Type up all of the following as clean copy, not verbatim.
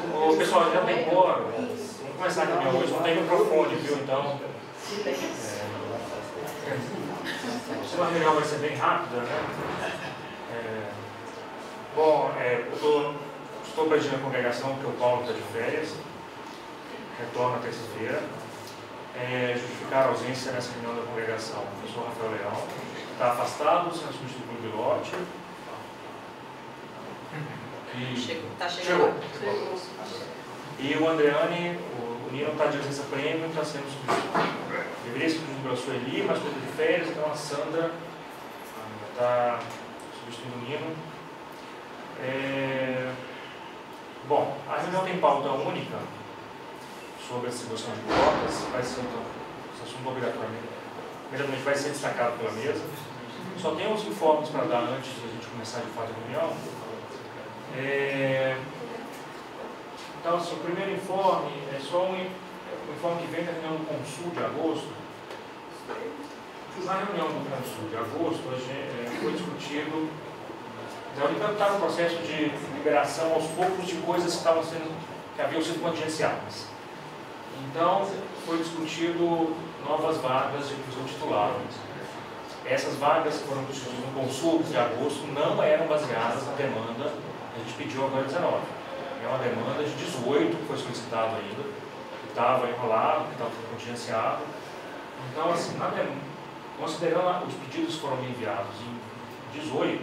Ô, pessoal, já tem quórum. Vamos começar a reunião hoje. Não tem microfone, viu? Então. A reunião vai ser bem rápida, né? Bom, eu estou presidindo a congregação porque o Paulo está de férias. Retorno na terça-feira. Justificar a ausência nessa reunião da congregação. Eu sou Rafael Leão. Está afastado, sendo substituído do Bilote. Chegou. E o Andreani, o Nino está de ausência prêmio, está sendo substituído. Deveria ser substituído pela Sueli, mas foi de férias, então a Sandra está substituindo o Nino. Bom, a reunião tem pauta única sobre a distribuição de cotas, vai ser esse assunto obrigatoriamente vai ser destacado pela mesa. Só tem uns informes para dar antes de a gente começar de fato a reunião. Então, assim, o primeiro informe é só um informe que vem da reunião do Consul de agosto. Na reunião do Consul de agosto, foi discutido. A Unicamp está no processo de liberação aos poucos de coisas que haviam sido contingenciadas. Então, foi discutido novas vagas de professor titular. Essas vagas que foram discutidas no Consul de agosto não eram baseadas na demanda que a gente pediu agora em 19. É uma demanda de 18 que foi solicitado ainda, que estava enrolado, que estava contingenciado. Então, assim, considerando os pedidos que foram enviados em 18,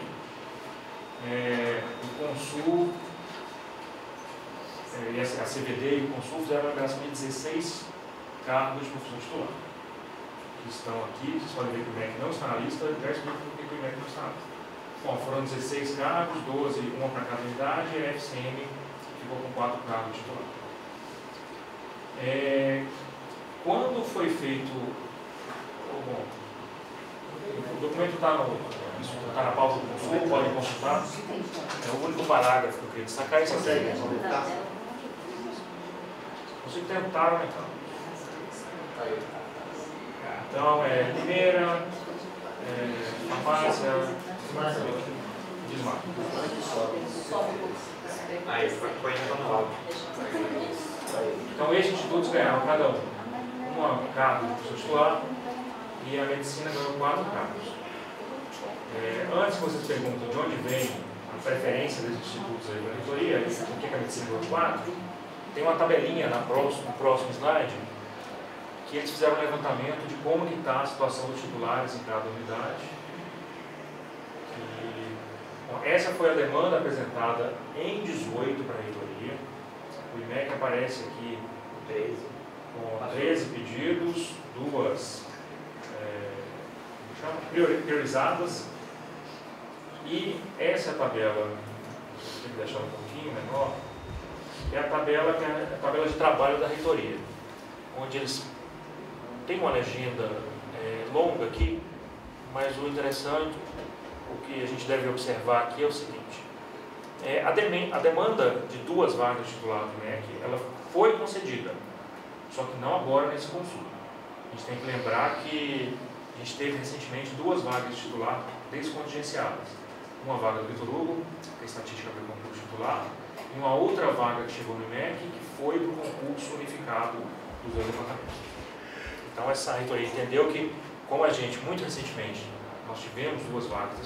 o Consul, a CVD e o Consul fizeram uma liberação de 16 cargos de professor titular. Que estão aqui, vocês podem ver que o MEC não está na lista, já explico por que o MEC não está na lista. Bom, foram 16 cargos, 12, uma para cada unidade, e a FCM ficou com 4 cargos titulares. Quando foi feito... Bom, o documento está na pauta do Consul, podem consultar. É o único parágrafo que eu queria destacar, esse aqui. Vocês tentaram, então. Então, Limeira, farmácia, desmarque. Então, esses institutos ganharam cada um cargo de professor titular e a medicina ganhou 4 cargos. Antes que vocês perguntem de onde vem a preferência desses institutos aí da reitoria, e por que a medicina ganhou 4, tem uma tabelinha no próximo slide que eles fizeram um levantamento de como está a situação dos titulares em cada unidade. Bom, essa foi a demanda apresentada em 18 para a reitoria. O IMEC aparece aqui com 13 pedidos, 2 priorizadas. E essa tabela, tem que deixar um pouquinho menor, é a tabela de trabalho da reitoria, onde eles têm uma legenda longa aqui, mas o interessante, o que a gente deve observar aqui é o seguinte: a demanda de 2 vagas titular do MEC, ela foi concedida, só que não agora nesse Consul. A gente tem que lembrar que a gente teve recentemente 2 vagas titular descontingenciadas. Uma vaga do Vitor Hugo, que é estatística para o concurso titular, e uma outra vaga que chegou no IMEC, que foi para o concurso unificado dos 2 departamentos. Então, essa reitoria entendeu que, como a gente, muito recentemente, nós tivemos 2 vagas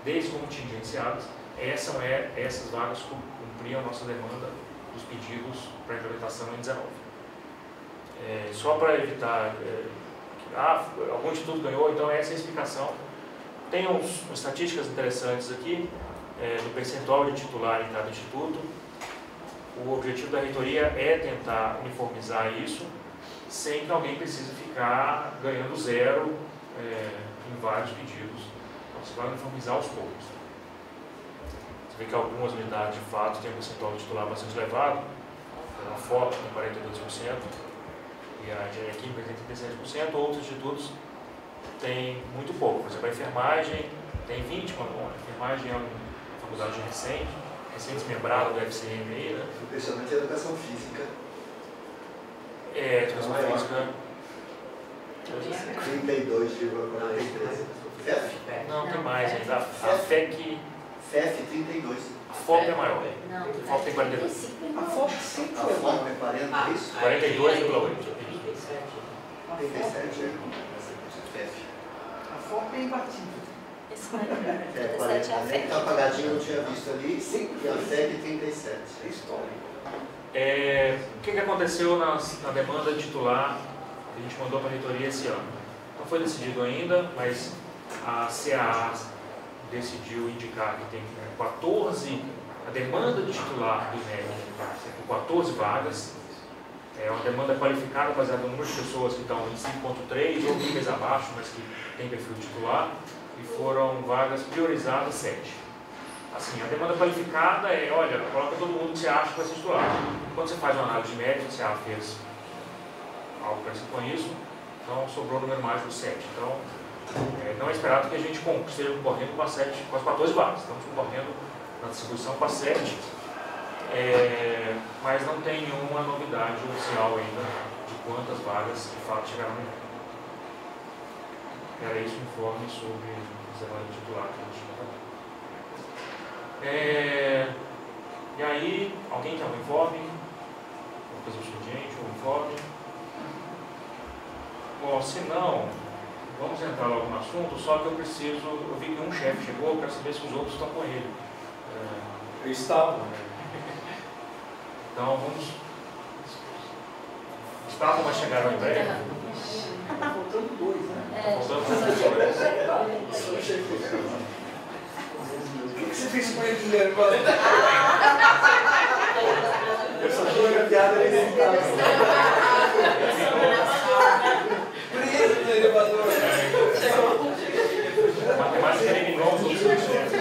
descontingenciadas, essas vagas cumpriam a nossa demanda dos pedidos para implementação em 19. Só para evitar algum instituto ganhou, então essa é a explicação. Tem uns estatísticas interessantes aqui, do percentual de titular em cada instituto. O objetivo da reitoria é tentar uniformizar isso, sem que alguém precise ficar ganhando 0 em vários pedidos. Então, você vai uniformizar aos poucos. Você vê que algumas unidades, de fato, têm um percentual de titular bastante elevado. A foto tem 42%, e a engenharia química tem 37%, outros institutos têm muito pouco. Por exemplo, a enfermagem tem 20%, a enfermagem é uma faculdade recém-desmembrada do FCM aí, né? Especialmente a educação física. Educação física. 32,43. FEF? Não, tem mais ainda. A FEC. FEF 32. A FOP é maior. Não, A FOP tem 42. A FOP sempre A foi FOP maior. é 40, é isso? 42,8. 37 é FF. A FOP é imbatível. Esse não é É, 37 40. é a A FEC. tá apagadinho eu tinha visto ali. E a FEC 37. É histórico. O que aconteceu na demanda titular que a gente mandou para a reitoria esse ano? Não foi decidido ainda, mas a CAA decidiu indicar que tem 14, a demanda de titular do INEC é por 14 vagas. É uma demanda qualificada baseada no número de pessoas que estão em 5.3 ou níveis abaixo, mas que tem perfil titular, e foram vagas priorizadas 7. Assim, a demanda qualificada é, olha, coloca todo mundo que você acha que vai ser titular. Quando você faz uma análise de mérito, você fez algo parecido com isso, então sobrou o número mágico de 7. Então, não é esperado que a gente esteja concorrendo com as 14 vagas. Estamos concorrendo na distribuição com as 7, mas não tem nenhuma novidade oficial ainda de quantas vagas de fato chegarão no INEC. Era isso o informe sobre a demanda titular que a gente tinha. E aí, alguém quer um informe? Vou fazer o expediente, um informe. Bom, se não, vamos entrar logo no assunto, só que eu vi que um chefe chegou, eu quero saber se os outros estão com ele. Eu estava. Então vamos. Estavam, mas chegaram em breve. Tá faltando 2, né? Faltando duas pessoas. O que você fez com ele, Guilherme? Eu só tô na piada nesse caso. Preso no elevador. A matemática eliminou os outros chefes.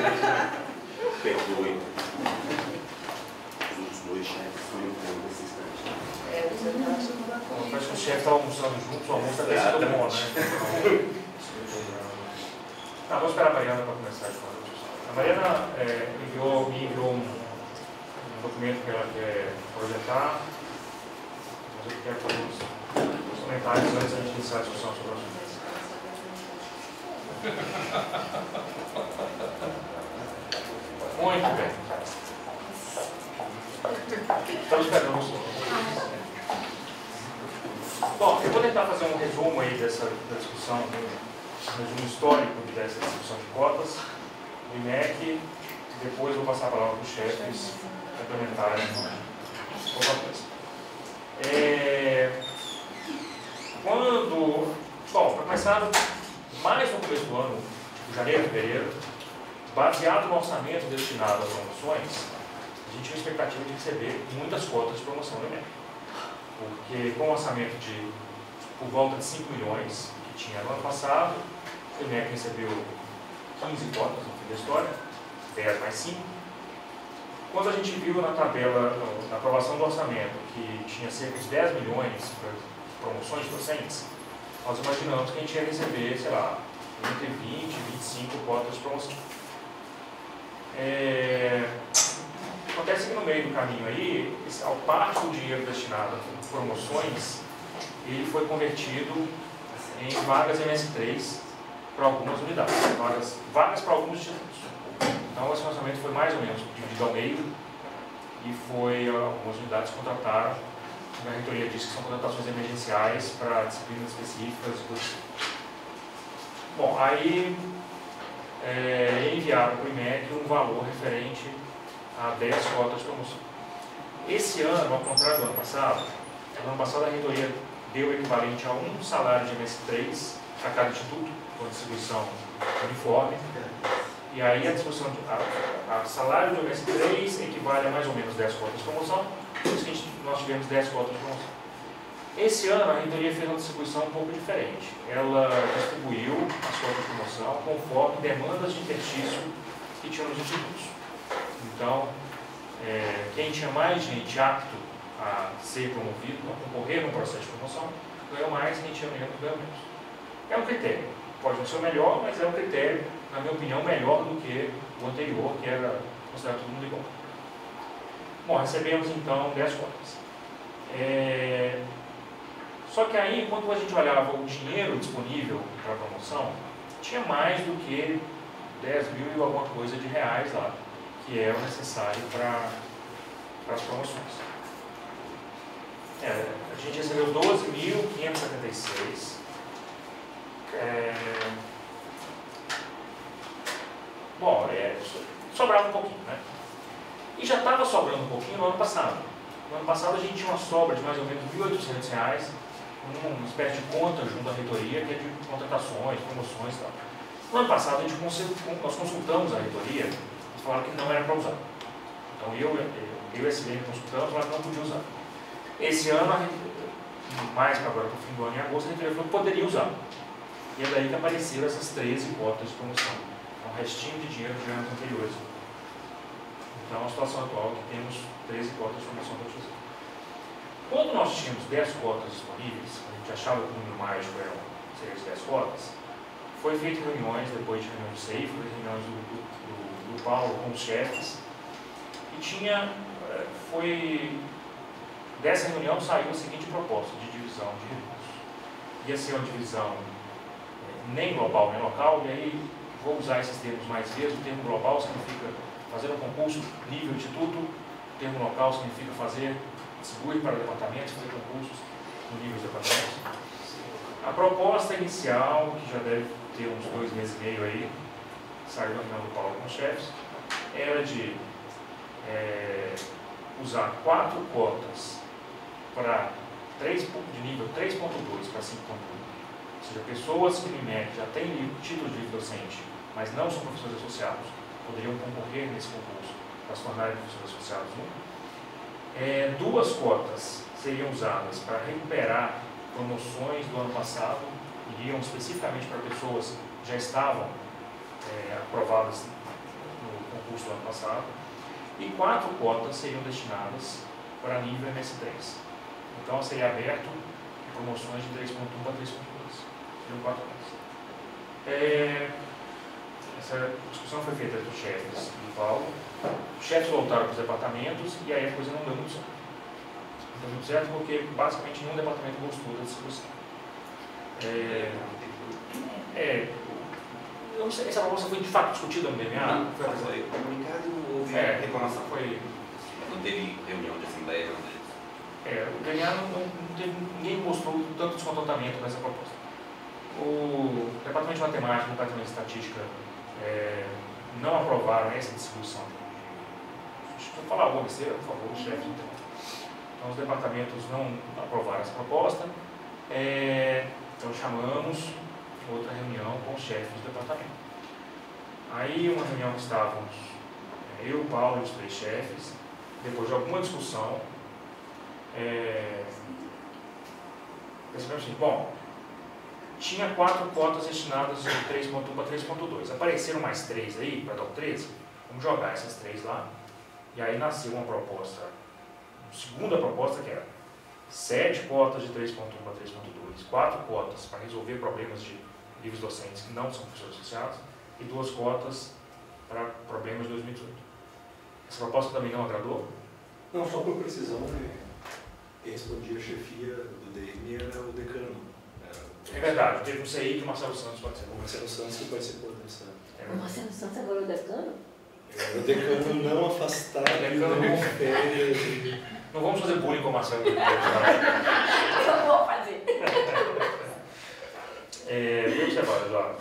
Perdoe. Os outros dois chefes foram um pouco nesse instante. Parece que os chefes estavam almoçando juntos, o almoço até sido bom, né? Tá, vamos esperar a Mariana para começar a falar. A Mariana me enviou um documento que ela quer projetar. Mas eu quero fazer uns comentários antes de iniciar a discussão sobre o assunto. Muito bem. Estamos esperando o senhor. Bom, eu vou tentar fazer um resumo aí da discussão, um resumo histórico dessa discussão de cotas do INEC, depois vou passar a palavra para os chefes complementarem alguma coisa. Bom, para começar, mais no começo do ano, tipo janeiro, fevereiro, baseado no orçamento destinado às promoções, a gente tinha a expectativa de receber muitas cotas de promoção do INEC. Porque com um orçamento de por volta de 5 milhões que tinha no ano passado, o INEC recebeu 15 cotas no fim da história, 10 mais 5. Quando a gente viu na tabela, na aprovação do orçamento, que tinha cerca de 10 milhões para promoções docentes, nós imaginamos que a gente ia receber, sei lá, entre 20 e 25 cotas de promoção. Acontece que no meio do caminho aí, parte do dinheiro destinado a promoções, ele foi convertido em vagas MS3 para algumas unidades, vagas para alguns institutos. Então esse orçamento foi mais ou menos dividido ao meio e algumas unidades contrataram, a reitoria disse que são contratações emergenciais para disciplinas específicas. Bom, aí enviaram para o INEC um valor referente a 10 cotas de promoção. Esse ano, ao contrário do ano passado a reitoria deu o equivalente a um salário de MS3 a cada instituto, com distribuição uniforme. E aí a distribuição a salário de MS3 equivale a mais ou menos 10 cotas de promoção, por isso que nós tivemos 10 cotas de promoção. Esse ano a reitoria fez uma distribuição um pouco diferente. Ela distribuiu as cotas de promoção conforme demandas de interstício que tinham nos institutos. Então, quem tinha mais gente apto a ser promovido, a concorrer no processo de promoção, ganhou mais, quem tinha menos, ganhou menos. É um critério. Pode não ser o melhor, mas é um critério, na minha opinião, melhor do que o anterior, que era considerado todo mundo igual. Bom, recebemos então 10 cotas. Só que aí, quando a gente olhava o dinheiro disponível para a promoção, tinha mais do que 10 mil e alguma coisa de reais lá. que é o necessário para as promoções. A gente recebeu 12.576. Bom, sobrava um pouquinho, né? E já estava sobrando um pouquinho no ano passado. No ano passado a gente tinha uma sobra de mais ou menos R$ 1.800, uma espécie de conta junto à reitoria, que é de contratações, promoções e tal. No ano passado nós consultamos a reitoria e falaram que não era para usar. Então eu e a SBM consultamos, falaram que não podia usar. Esse ano, mais para agora, para o fim do ano, em agosto, a reitoria falou que poderia usar. E é daí que apareceram essas 13 cotas de promoção. Um restinho de dinheiro de anos anteriores. Então, a situação atual é que temos 13 cotas de promoção para fazer. Quando nós tínhamos 10 cotas disponíveis, a gente achava que o número mágico seria as 10 cotas, foi feito reuniões, depois de reuniões de SEIF, reuniões do Paulo com os chefes, e dessa reunião saiu a seguinte proposta de divisão de recursos. Ia ser uma divisão nem global nem local, e aí vou usar esses termos mais vezes. O termo global significa fazer um concurso nível instituto, o termo local significa distribuir para departamentos, fazer concursos no nível de departamentos. A proposta inicial, que já deve ter uns 2 meses e meio aí, saiu da reunião do Paulo com os chefes, era de usar 4 cotas de nível 3.2 para 5.1. Ou seja, pessoas que no IMEC já têm título de livre docente, mas não são professores associados, poderiam concorrer nesse concurso para se tornarem professores associados 1. 2 cotas seriam usadas para recuperar promoções do ano passado, iriam especificamente para pessoas que já estavam aprovadas no concurso do ano passado, e 4 cotas seriam destinadas para nível MS3. Então seria aberto promoções de 3.1 para 3.2. Seriam 4 cotas. Essa discussão foi feita entre os chefes do Paulo. Os chefes voltaram para os departamentos e aí a coisa não deu muito certo. Não deu muito certo porque basicamente nenhum departamento gostou da discussão. Eu não sei, essa proposta foi de fato discutida no DMA? Não, foi comunicado, não houve reclamação. Não teve reunião de assembleia, não teve. O DMA ninguém mostrou tanto descontentamento nessa proposta. O Departamento de Matemática e o Departamento de Estatística não aprovaram essa distribuição. Se eu falar alguma besteira, por favor, o chefe. Então, os departamentos não aprovaram essa proposta. Então, chamamos outra reunião com os chefes do departamento. Aí, uma reunião que estávamos eu, o Paulo e os 3 chefes, depois de alguma discussão, percebemos assim, bom, tinha 4 cotas destinadas de 3.1 para 3.2. Apareceram mais 3 aí, para dar o 13, vamos jogar essas 3 lá. E aí nasceu uma proposta, uma segunda proposta, que era 7 cotas de 3.1 para 3.2, 4 cotas para resolver problemas de livros docentes que não são professores associados, e 2 cotas para problemas de 2018. Essa proposta também não agradou? Não, só por precisão, quem respondia a chefia do DM era o decano. É verdade, teve um CI que o Marcelo Santos participou. O Marcelo Santos que participou dessa. O Marcelo Santos agora é o decano? O decano não afastado, não férias. Não vamos fazer bullying com o Marcelo. Eu vou fazer. Viu, Eduardo?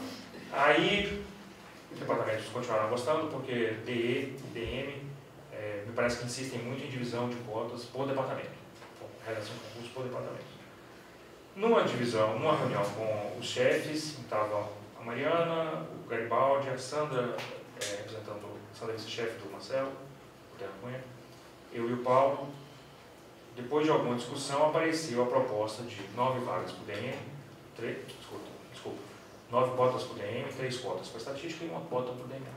Aí, os departamentos continuaram gostando, porque DE e DM me parece que insistem muito em divisão de cotas por departamento. Redação de concurso por departamento. Numa reunião com os chefes, estava a Mariana, o Garibaldi, a Sandra, representando a Sandra vice-chefe do Marcelo, o Terra Cunha, eu e o Paulo. Depois de alguma discussão, apareceu a proposta de 9 vagas para o DM, 9 cotas para o DM, 3 cotas para a estatística e 1 cota para o DNA.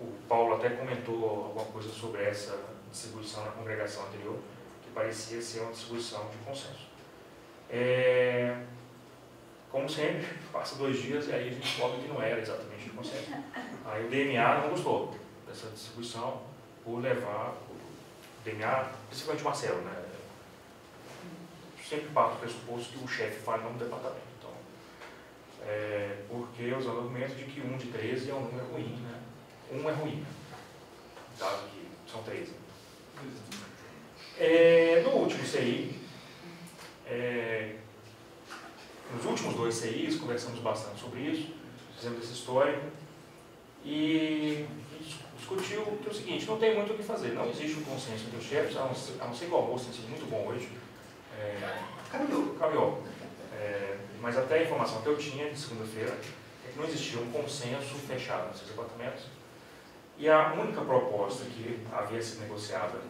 O Paulo até comentou alguma coisa sobre essa distribuição na congregação anterior, que parecia ser uma distribuição de consenso. Como sempre, passa 2 dias e aí a gente descobre que não era exatamente de consenso. Aí o DMA não gostou dessa distribuição por levar o DMA, principalmente o Marcelo, né? Sempre parte do pressuposto que o chefe faz no departamento. Então, porque usando o argumento de que 1 de 13 é um número ruim, né? 1 é ruim, né? Dado que são 13. No último CI, nos últimos 2 CIs, conversamos bastante sobre isso, fizemos esse histórico e discutiu que é o seguinte: não tem muito o que fazer, não existe um consenso entre os chefes, a não ser que o almoço tenha sido muito bom hoje. Caminhou. Mas até a informação que eu tinha de segunda-feira é que não existia um consenso fechado nesses departamentos. E a única proposta que havia sido negociada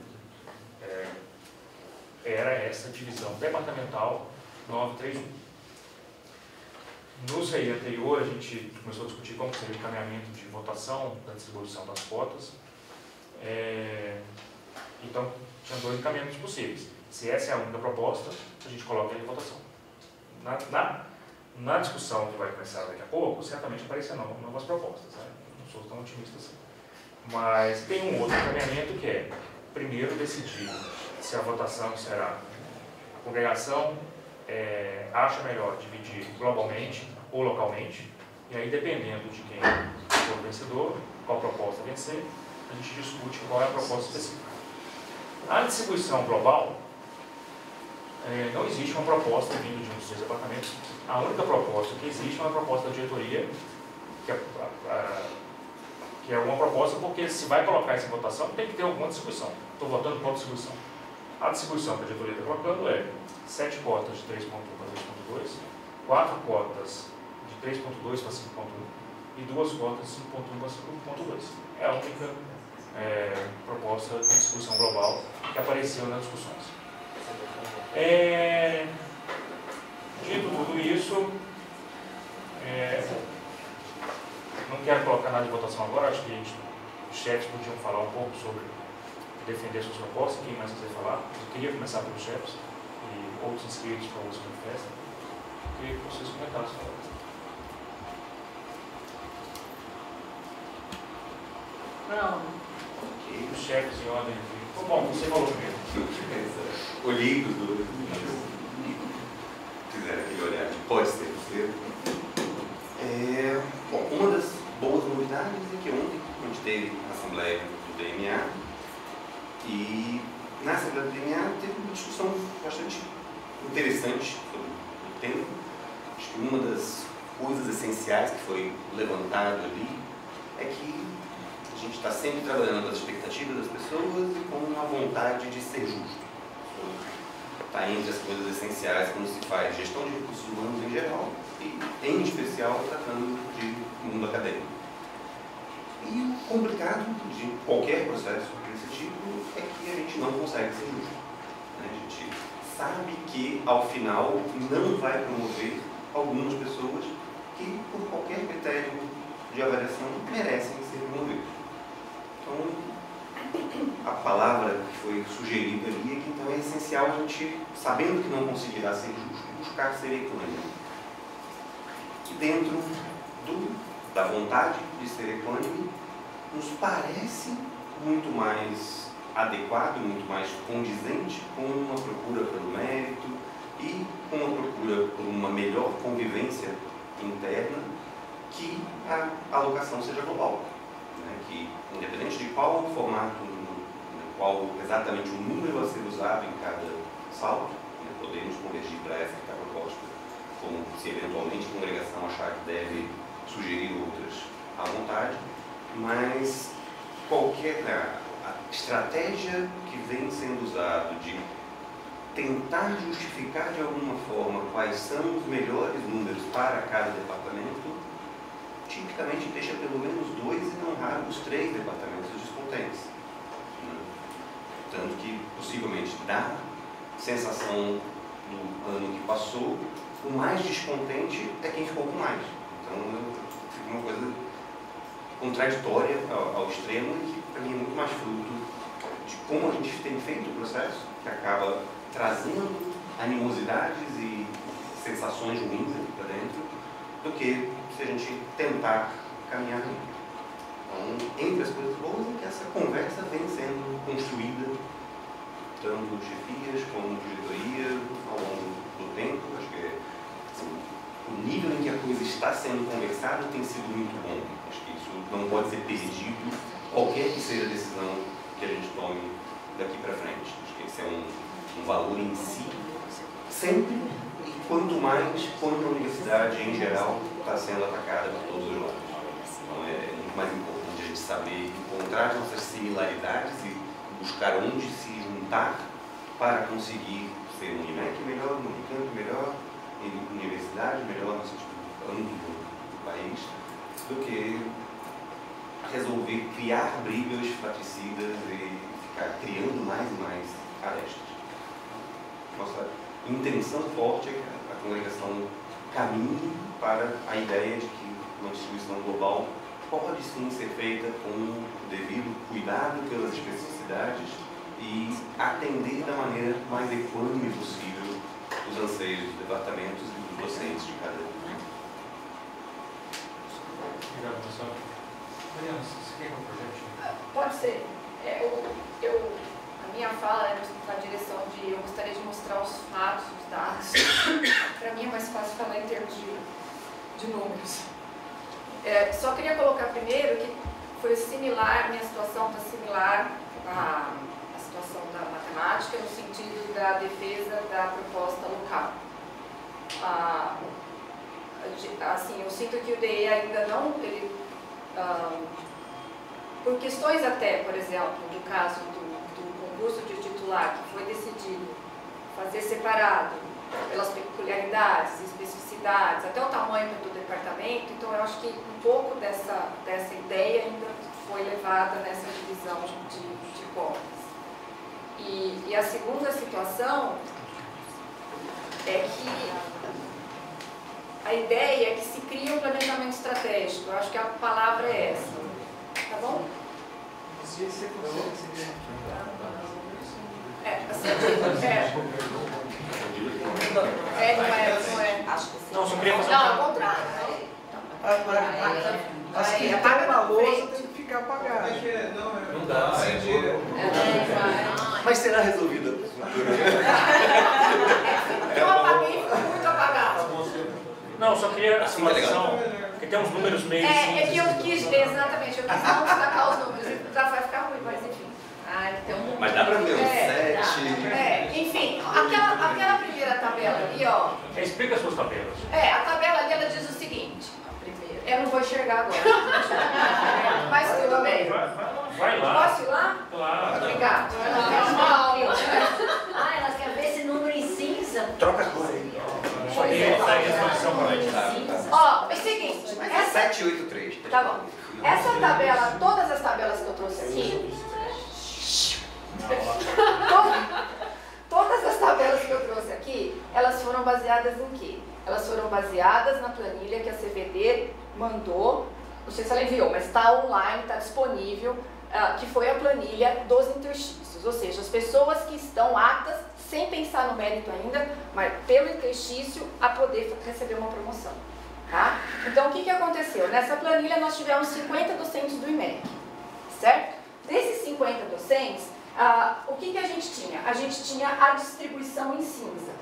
era essa divisão departamental 931. No CI anterior, a gente começou a discutir como seria o encaminhamento de votação da distribuição das cotas. Então, tinha 2 encaminhamentos possíveis. Se essa é a única proposta, a gente coloca em votação. Na discussão que vai começar daqui a pouco, certamente aparecerão novas propostas. Né? Não sou tão otimista assim. Mas tem um outro encaminhamento que é, primeiro, decidir se a votação será a congregação acha melhor dividir globalmente ou localmente, e aí, dependendo de quem for o vencedor, qual proposta vencer, a gente discute qual é a proposta específica. A distribuição global, não existe uma proposta vindo de um dos 3 departamentos. A única proposta que existe é uma proposta da diretoria, que é uma proposta porque se vai colocar isso em votação, tem que ter alguma distribuição. Estou votando qual distribuição? A distribuição que a diretoria está colocando é 7 cotas de 3.1 para 3.2, 4 cotas de 3.2 para 5.1 e 2 cotas de 5.1 para 5.2. É a única proposta de distribuição global que apareceu nas discussões. Dito tudo isso, não quero colocar nada de votação agora, acho que os chefes podiam falar um pouco sobre defender suas propostas, quem mais quiser falar. Eu queria começar pelos chefes e outros inscritos para outros manifestos. Eu queria que vocês comentassem. Não. Ok. Os chefes em ordem. Bom, você falou primeiro. Olhei os dois. Fizeram aquele olhar de pode ser você. Bom, uma das boas novidades é que ontem a gente teve a Assembleia do DNA e na Assembleia do DNA teve uma discussão bastante interessante sobre o tema. Acho que uma das coisas essenciais que foi levantado ali é que a gente está sempre trabalhando as expectativas das pessoas e com a vontade de ser justo. Está entre as coisas essenciais quando se faz gestão de recursos humanos em geral e, em especial, tratando de mundo acadêmico. E o complicado de qualquer processo desse tipo é que a gente não consegue ser justo. Né? A gente sabe que, ao final, não vai promover algumas pessoas que, por qualquer critério de avaliação, merecem ser promovidas. Então, a palavra que foi sugerida ali é que então é essencial a gente, sabendo que não conseguirá ser justo, buscar ser equânime. E dentro da vontade de ser equânime, nos parece muito mais adequado, muito mais condizente com uma procura pelo mérito e com uma procura por uma melhor convivência interna, que a alocação seja global. Né? Que, independente de qual o formato, qual exatamente o número a ser usado em cada salto, né? Podemos convergir para essa que está proposta, como se eventualmente a congregação achar que deve sugerir outras à vontade, mas a estratégia que vem sendo usada de tentar justificar de alguma forma quais são os melhores números para cada departamento, tipicamente deixa pelo menos 2 e não raro os 3 departamentos descontentes. Tanto que, possivelmente, dá sensação do ano que passou, o mais descontente é quem ficou com mais. Então, fica uma coisa contraditória ao extremo e que, para mim, é muito mais fruto de como a gente tem feito o processo, que acaba trazendo animosidades e sensações ruins aqui para dentro, do que se a gente tentar caminhar junto. Então, entre as coisas boas é que essa conversa vem sendo construída, tanto chefias como diretoria, ao longo do tempo. Acho que assim, o nível em que a coisa está sendo conversada tem sido muito bom. Acho que isso não pode ser perdido, qualquer que seja a decisão que a gente tome daqui para frente. Acho que esse é um valor em si, sempre, e quanto mais quando a universidade em geral está sendo atacada por todos os lados. Então é muito mais importante a gente saber encontrar as nossas similaridades e buscar onde se juntar para conseguir ser um IMEC melhor, um Unicamp melhor, universidade melhor no sentido amplo do país, do que resolver criar brigas fratricidas e ficar criando mais e mais arestas. Nossa intenção forte é que a congregação caminhe para a ideia de que uma distribuição global pode sim ser feita com o devido cuidado pelas especificidades e atender da maneira mais equânime possível os anseios dos departamentos e dos docentes de cada um. Obrigado, professor. Mariana, você quer que eu projete? Pode ser. A minha fala é na direção de eu gostaria de mostrar os fatos, os dados. Para mim é mais fácil falar em termos de números. Só queria colocar primeiro que foi similar, minha situação está similar à situação da matemática, no sentido da defesa da proposta local. Assim, eu sinto que o DE ainda não, por questões até, por exemplo, do caso do concurso de titular, que foi decidido fazer separado pelas peculiaridades, especificidades, até o tamanho do departamento, então eu acho que um pouco dessa ideia ainda foi levada nessa divisão de cotas. E a segunda situação é que a ideia é que se cria um planejamento estratégico, eu acho que a palavra é essa, tá bom? Se você consegue Não é. Acho que sim. Não, só queria fazer Não, ao contrário. As que estão na louça tem que ficar apagada. Não dá. Mas será resolvida. Eu apaguei e ficou muito apagado. Não, só queria a Assim tá legal. situação, porque tem uns números meio É que eu cinzas. quis, exatamente, eu quis não destacar os números, vai ficar ruim, mas enfim. Tem um... Mas dá para ver um 7. Enfim, aquela primeira tabela ali, ó. Explica as suas tabelas. A tabela ali, ela diz o seguinte. Eu não vou enxergar agora. Mas tudo bem. Vai lá. Posso ir lá? Claro. Obrigado. Ela quer ver esse número em cinza. Troca a cor aí. Só queria dar a exposição para gente. Ó, é o seguinte. Mas é 783. Tá bom. Essa tabela, todas as tabelas que eu trouxe aqui, todas as tabelas que eu trouxe aqui, elas foram baseadas em quê? Elas foram baseadas na planilha que a CVD mandou, não sei se ela enviou, mas está online, está disponível, que foi a planilha dos interstícios, ou seja, as pessoas que estão aptas, sem pensar no mérito ainda, mas pelo interstício, a poder receber uma promoção. Tá? Então, o que aconteceu? Nessa planilha nós tivemos 50 docentes do IMEC, certo? Desses 50 docentes, o que a gente tinha? A gente tinha a distribuição em cinza.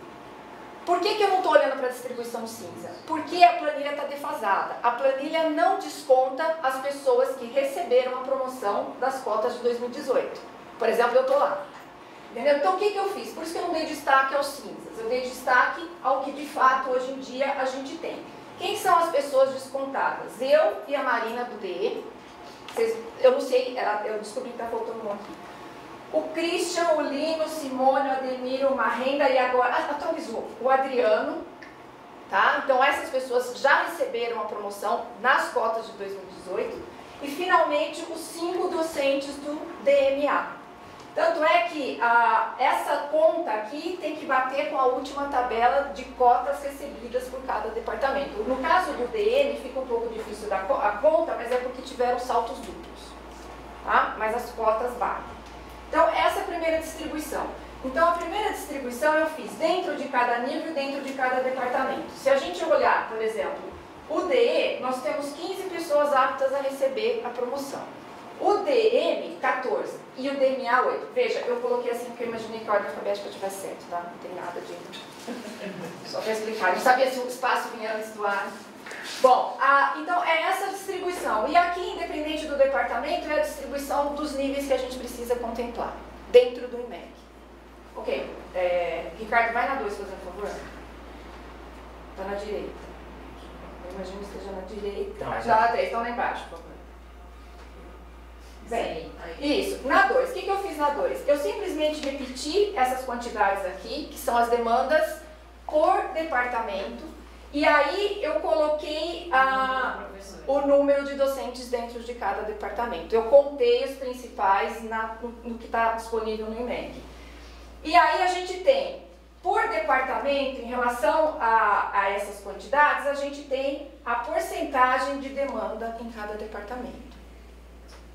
Por que eu não estou olhando para a distribuição cinza? Porque a planilha está defasada. A planilha não desconta as pessoas que receberam a promoção das cotas de 2018. Por exemplo, eu estou lá. Entendeu? Então, o que eu fiz? Por isso que eu não dei destaque aos cinzas. Eu dei destaque ao que, de fato, hoje em dia a gente tem. Quem são as pessoas descontadas? Eu e a Marina do DE. Eu não sei, eu descobri que está faltando um aqui. O Christian, o Lino, o Simone, o Ademir, o Marrenda e agora, atualizou, o Adriano, tá? Então essas pessoas já receberam a promoção nas cotas de 2018 e finalmente os 5 docentes do DMA. Tanto é que essa conta aqui tem que bater com a última tabela de cotas recebidas por cada departamento. No caso do DN fica um pouco difícil a conta, mas é porque tiveram saltos duplos, tá? Mas as cotas batem. Então, essa é a primeira distribuição. Então, a primeira distribuição eu fiz dentro de cada nível, dentro de cada departamento. Se a gente olhar, por exemplo, o DE, nós temos 15 pessoas aptas a receber a promoção. O DM, 14, e o DMA, 8. Veja, eu coloquei assim porque eu imaginei que a ordem alfabética tivesse certo, tá? Não tem nada de... Só para explicar, eu não sabia se o espaço vinha antes do ar. Bom, então é essa distribuição. E aqui, independente do departamento, é a distribuição dos níveis que a gente precisa contemplar dentro do IMEC. Ok, Ricardo, vai na 2, fazendo favor. Está na direita. Eu imagino que esteja na direita. Já na 3, então lá embaixo, por favor. Bem, isso. Na 2, o que eu fiz na 2? Eu simplesmente repeti essas quantidades aqui, que são as demandas por departamento, e aí eu coloquei o número de docentes dentro de cada departamento. Eu contei os principais no que está disponível no IMEC. E aí a gente tem, por departamento, em relação a essas quantidades, a gente tem a porcentagem de demanda em cada departamento.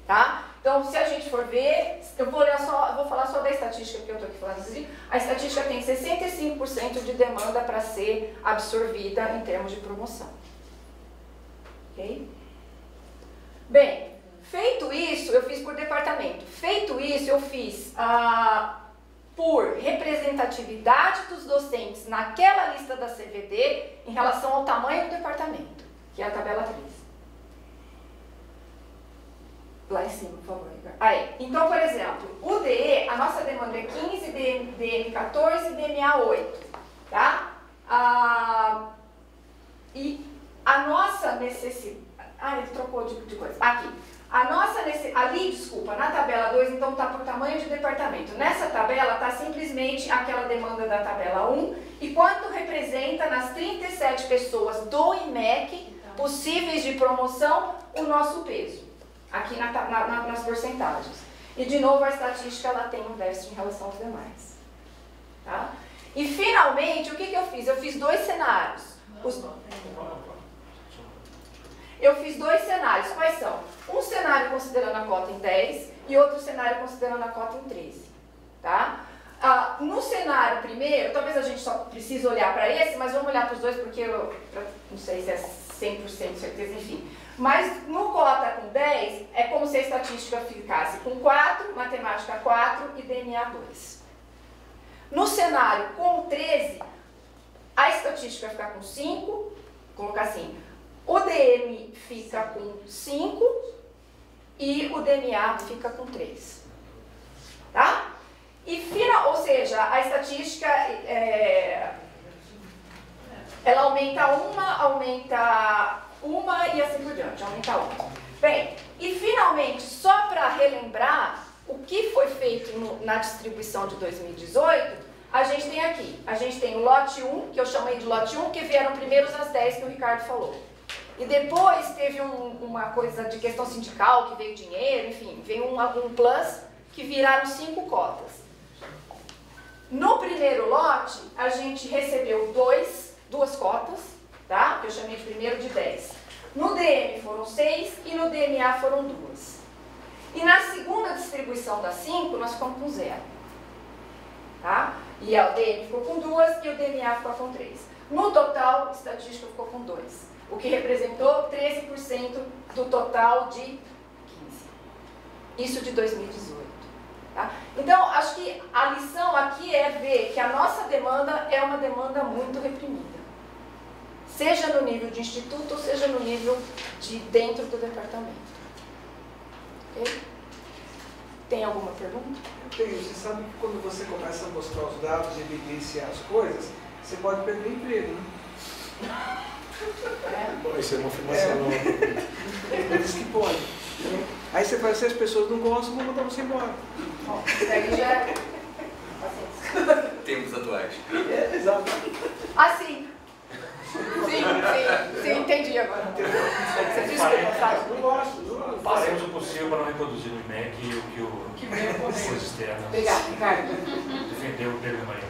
Tá? Então, se a gente for ver, eu vou falar só da estatística, porque eu estou aqui falando assim, a estatística tem 65% de demanda para ser absorvida em termos de promoção. Ok? Bem, feito isso, eu fiz por departamento. Feito isso, eu fiz por representatividade dos docentes naquela lista da CVD em relação ao tamanho do departamento, que é a tabela 3. Lá em cima, por favor. Aí, então, por exemplo, o DE, a nossa demanda é 15, DM 14 e DMA 8, tá? E a nossa necessidade... ele trocou de coisa. Aqui. Desculpa, na tabela 2, então está por tamanho de departamento. Nessa tabela está simplesmente aquela demanda da tabela 1 e quanto representa nas 37 pessoas do IMEC possíveis de promoção o nosso peso. Aqui nas porcentagens. E de novo a estatística ela tem um déficit em relação aos demais. Tá? E finalmente, o que eu fiz? Eu fiz 2 cenários. Eu fiz 2 cenários. Quais são? Um cenário considerando a cota em 10 e outro cenário considerando a cota em 13. Tá? No cenário primeiro, talvez a gente só precise olhar para esse, mas vamos olhar para os dois porque eu não sei se é 100% certeza, enfim. Mas no cota com 10, é como se a estatística ficasse com 4, matemática 4 e DMA 2. No cenário com 13, a estatística vai ficar com 5, vou colocar assim, o DM fica com 5 e o DMA fica com 3. Tá? Ou seja, a estatística, ela aumenta uma e assim por diante, aumenta uma. Bem, e finalmente, só para relembrar o que foi feito na distribuição de 2018, a gente tem aqui, a gente tem o lote 1, que eu chamei de lote 1, que vieram primeiros as 10 que o Ricardo falou. E depois teve uma coisa de questão sindical, que veio dinheiro, enfim, veio um plus, que viraram 5 cotas. No primeiro lote, a gente recebeu 2 cotas, tá? Que eu chamei de primeiro de 10. No DM foram 6 e no DMA foram 2. E na segunda distribuição das 5, nós ficamos com 0. Tá? E o DM ficou com 2 e o DMA ficou com 3. No total, a estatística ficou com 2. O que representou 13% do total de 15. Isso de 2018. Tá? Então, acho que a lição aqui é ver que a nossa demanda é uma demanda muito reprimida. Seja no nível de instituto, ou seja no nível de dentro do departamento. Ok? Tem alguma pergunta? Eu tenho. Você sabe que quando você começa a mostrar os dados e evidenciar as coisas, você pode perder emprego, né? Isso é uma afirmação nova. Ele diz que pode. Aí você fala, se as pessoas não gostam, vão mandar você embora. Bom, daí já... Tempos atuais. Exato. Assim. Sim, entendi agora. Você desculpa, tá? Não gosto. Faremos o possível para não reproduzir no IMEC o que os externos Obrigada, Ricardo. defendeu o termo amanhã.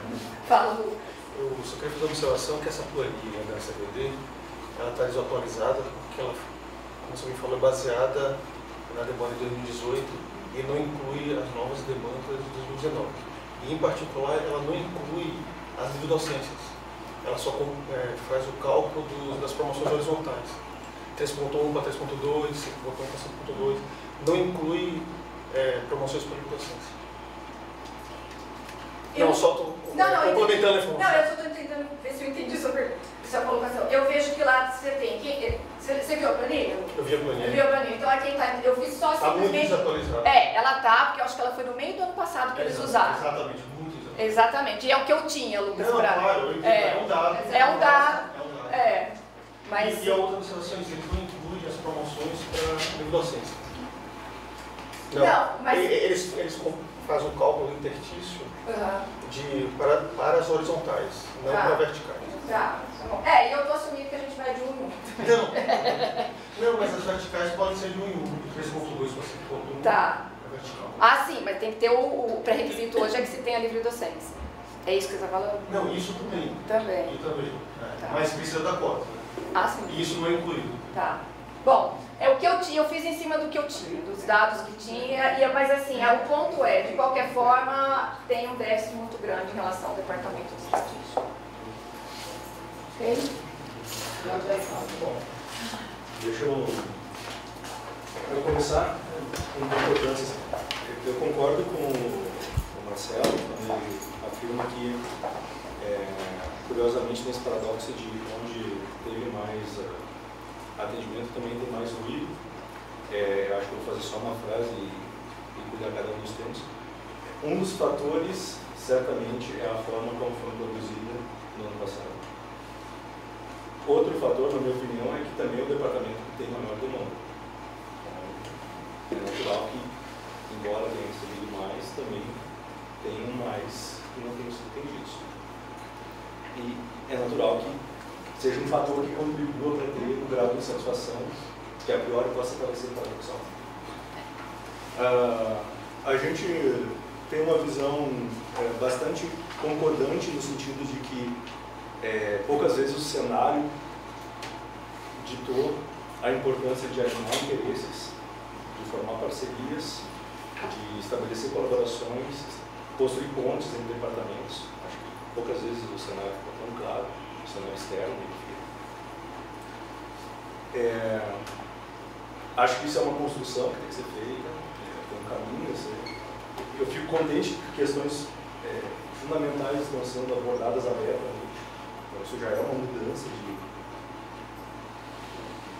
Fala, Lu. Eu só queria fazer uma observação que essa planilha da CVD, ela está desatualizada, porque ela, como você me falou, é baseada na demanda de 2018 e não inclui as novas demandas de 2019. E, em particular, ela não inclui as livre-docências. Ela só faz o cálculo das promoções horizontais. 3.1 para 3.2, 5.1 para 5.2, não inclui promoções por livre-docência. Não, só estou complementando a informação. Não, eu só estou tentando ver se eu entendi sua colocação. Eu vejo que lá você tem... Você viu a planilha? Eu vi a planilha. Eu vi a planilha. Então aqui tá, eu fiz só Está muito simplesmente... desatualizada. Ela tá, porque eu acho que ela foi no meio do ano passado que eles usaram. Exatamente, muito desatualizada. Exatamente. E é o que eu tinha, Lucas, Não, pra... claro, eu entendo, é um dado. É um dado. Mas... E a outra observação, eles não incluem as promoções para livre-docência. Não, mas... Eles fazem um cálculo interstício para as horizontais, não para verticais. Tá bom. E eu estou assumindo que a gente vai de 1 em 1. Não, mas as verticais podem ser de 1 em 1, de 3.2 para 5.1. Tá. É vertical. Ah, sim, mas tem que ter o pré-requisito hoje é que se tenha livre docência. É isso que você está falando? Não, isso também. Também. E também. Tá. Mas precisa da cota. Ah, sim. E isso não é incluído. Tá. Bom, é o que eu tinha, eu fiz em cima do que eu tinha, dos dados que tinha, mas assim, o ponto de qualquer forma, tem um déficit muito grande em relação ao departamento de estatística. Ok? Bom, deixa eu começar com uma importância. Eu concordo com o Marcelo quando ele afirma que, curiosamente, nesse paradoxo de onde teve mais atendimento também tem mais ruído. Acho que vou fazer só uma frase e cuidar cada um dos termos. Um dos fatores, certamente, é a forma como foi produzida no ano passado. Outro fator, na minha opinião, é que também o departamento tem maior demanda. Então, é natural que, embora tenha recebido mais, também tenham mais que não tenham sido atendidos. E é natural que seja um fator que contribua para ter um grau de insatisfação que a priori possa parecer paradoxal. A gente tem uma visão bastante concordante no sentido de que poucas vezes o cenário ditou a importância de alinhar interesses, de formar parcerias, de estabelecer colaborações, construir pontes entre departamentos. Acho que poucas vezes o cenário ficou tão claro, o cenário externo. Acho que isso é uma construção que tem que ser feita, tem um caminho a ser. Eu fico contente que questões fundamentais estão sendo abordadas abertamente. Então, isso já é uma mudança de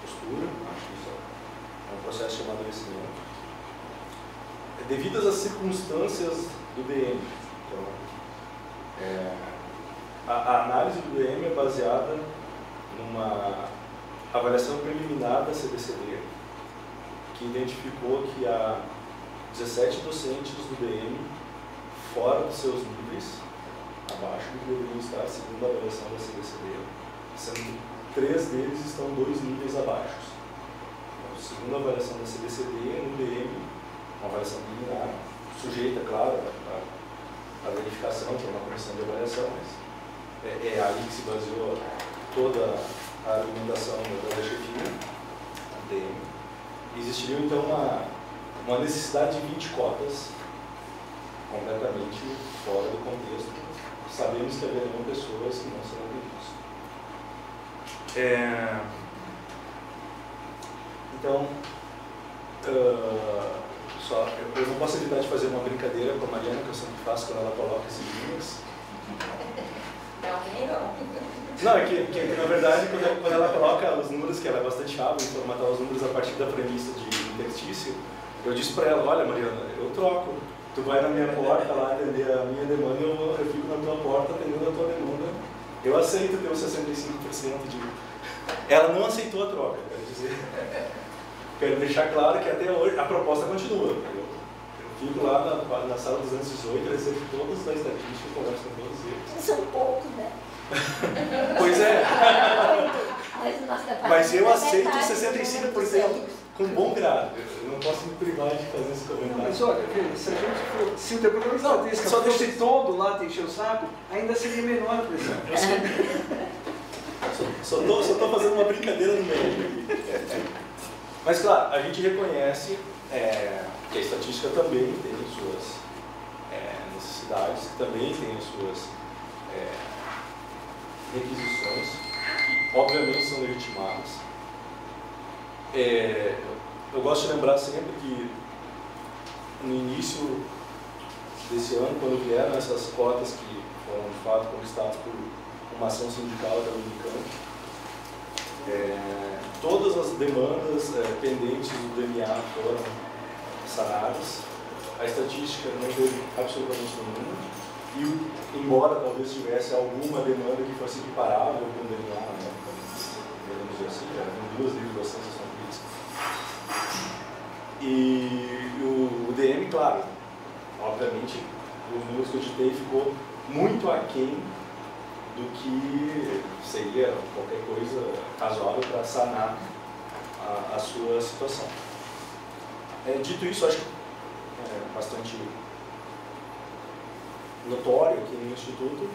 postura, acho que isso é um processo de amadurecimento. Devidas às circunstâncias do DM. Então, a análise do DM é baseada numa avaliação preliminar da CBCD, que identificou que há 17 docentes do DM fora dos seus níveis, abaixo do que deveriam estar, segundo a avaliação da CBCD, sendo 3 deles estão 2 níveis abaixo. Então, segundo a avaliação da CBCD, no DM, uma avaliação preliminar, sujeita, claro, a verificação por uma comissão de avaliação, mas é aí que se baseou toda a argumentação da chefia, a DM. Existiria então uma necessidade de 20 cotas completamente fora do contexto. Sabemos que haverão pessoas que não serão atendidas. Então, eu não posso evitar de fazer uma brincadeira com a Mariana, que eu sempre faço quando ela coloca esses linhas. Não, é que na verdade, quando ela coloca os números, que ela é bastante hábil em formatar os números a partir da premissa de interstício, eu disse para ela, olha Mariana, eu troco. Tu vai na minha porta lá atender a minha demanda, eu fico na tua porta atendendo a tua demanda. Eu aceito ter os 65% de... Ela não aceitou a troca, quero dizer. Quero deixar claro que até hoje a proposta continua. Eu fico lá na sala 218, eu recebo todos da estatística, converso com todos eles. São poucos, né? Pois é. Mas eu aceito metade, 65% com bom grado. Eu não posso me privar de fazer esse comentário. Mas olha, se o departamento de estatística fosse todo lá te encher o saco, ainda seria menor a pressão. Só estou fazendo uma brincadeira no meio aqui. Mas claro, a gente reconhece que a estatística também tem suas necessidades, que também tem as suas requisições, que obviamente são legitimadas. Eu gosto de lembrar sempre que no início desse ano, quando vieram essas cotas que foram de fato conquistadas por uma ação sindical da Unicamp, todas as demandas pendentes do DMA foram sanadas. A estatística não teve absolutamente nenhuma. E, embora talvez tivesse alguma demanda que fosse equiparável com o DMA, né? Podemos dizer assim, já tem 2 livros de associação política. E o DM, claro, obviamente, os números que eu ditei ficou muito aquém do que seria qualquer coisa razoável para sanar a sua situação. Dito isso, acho que é bastante notório aqui no Instituto,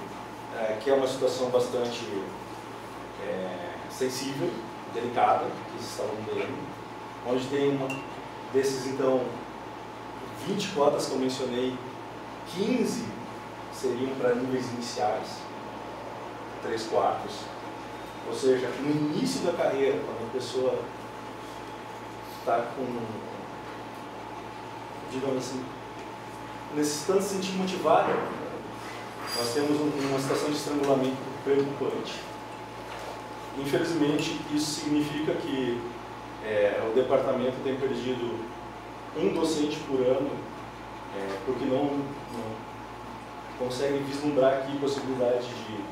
que é uma situação bastante sensível, delicada, que se instalou no DM, onde tem desses, então, 20 cotas que eu mencionei, 15 seriam para níveis iniciais, 3/4. Ou seja, no início da carreira, quando a pessoa está com, digamos assim, necessitando se sentir motivada, nós temos uma situação de estrangulamento preocupante. Infelizmente, isso significa que o departamento tem perdido um docente por ano, porque não consegue vislumbrar aqui possibilidade de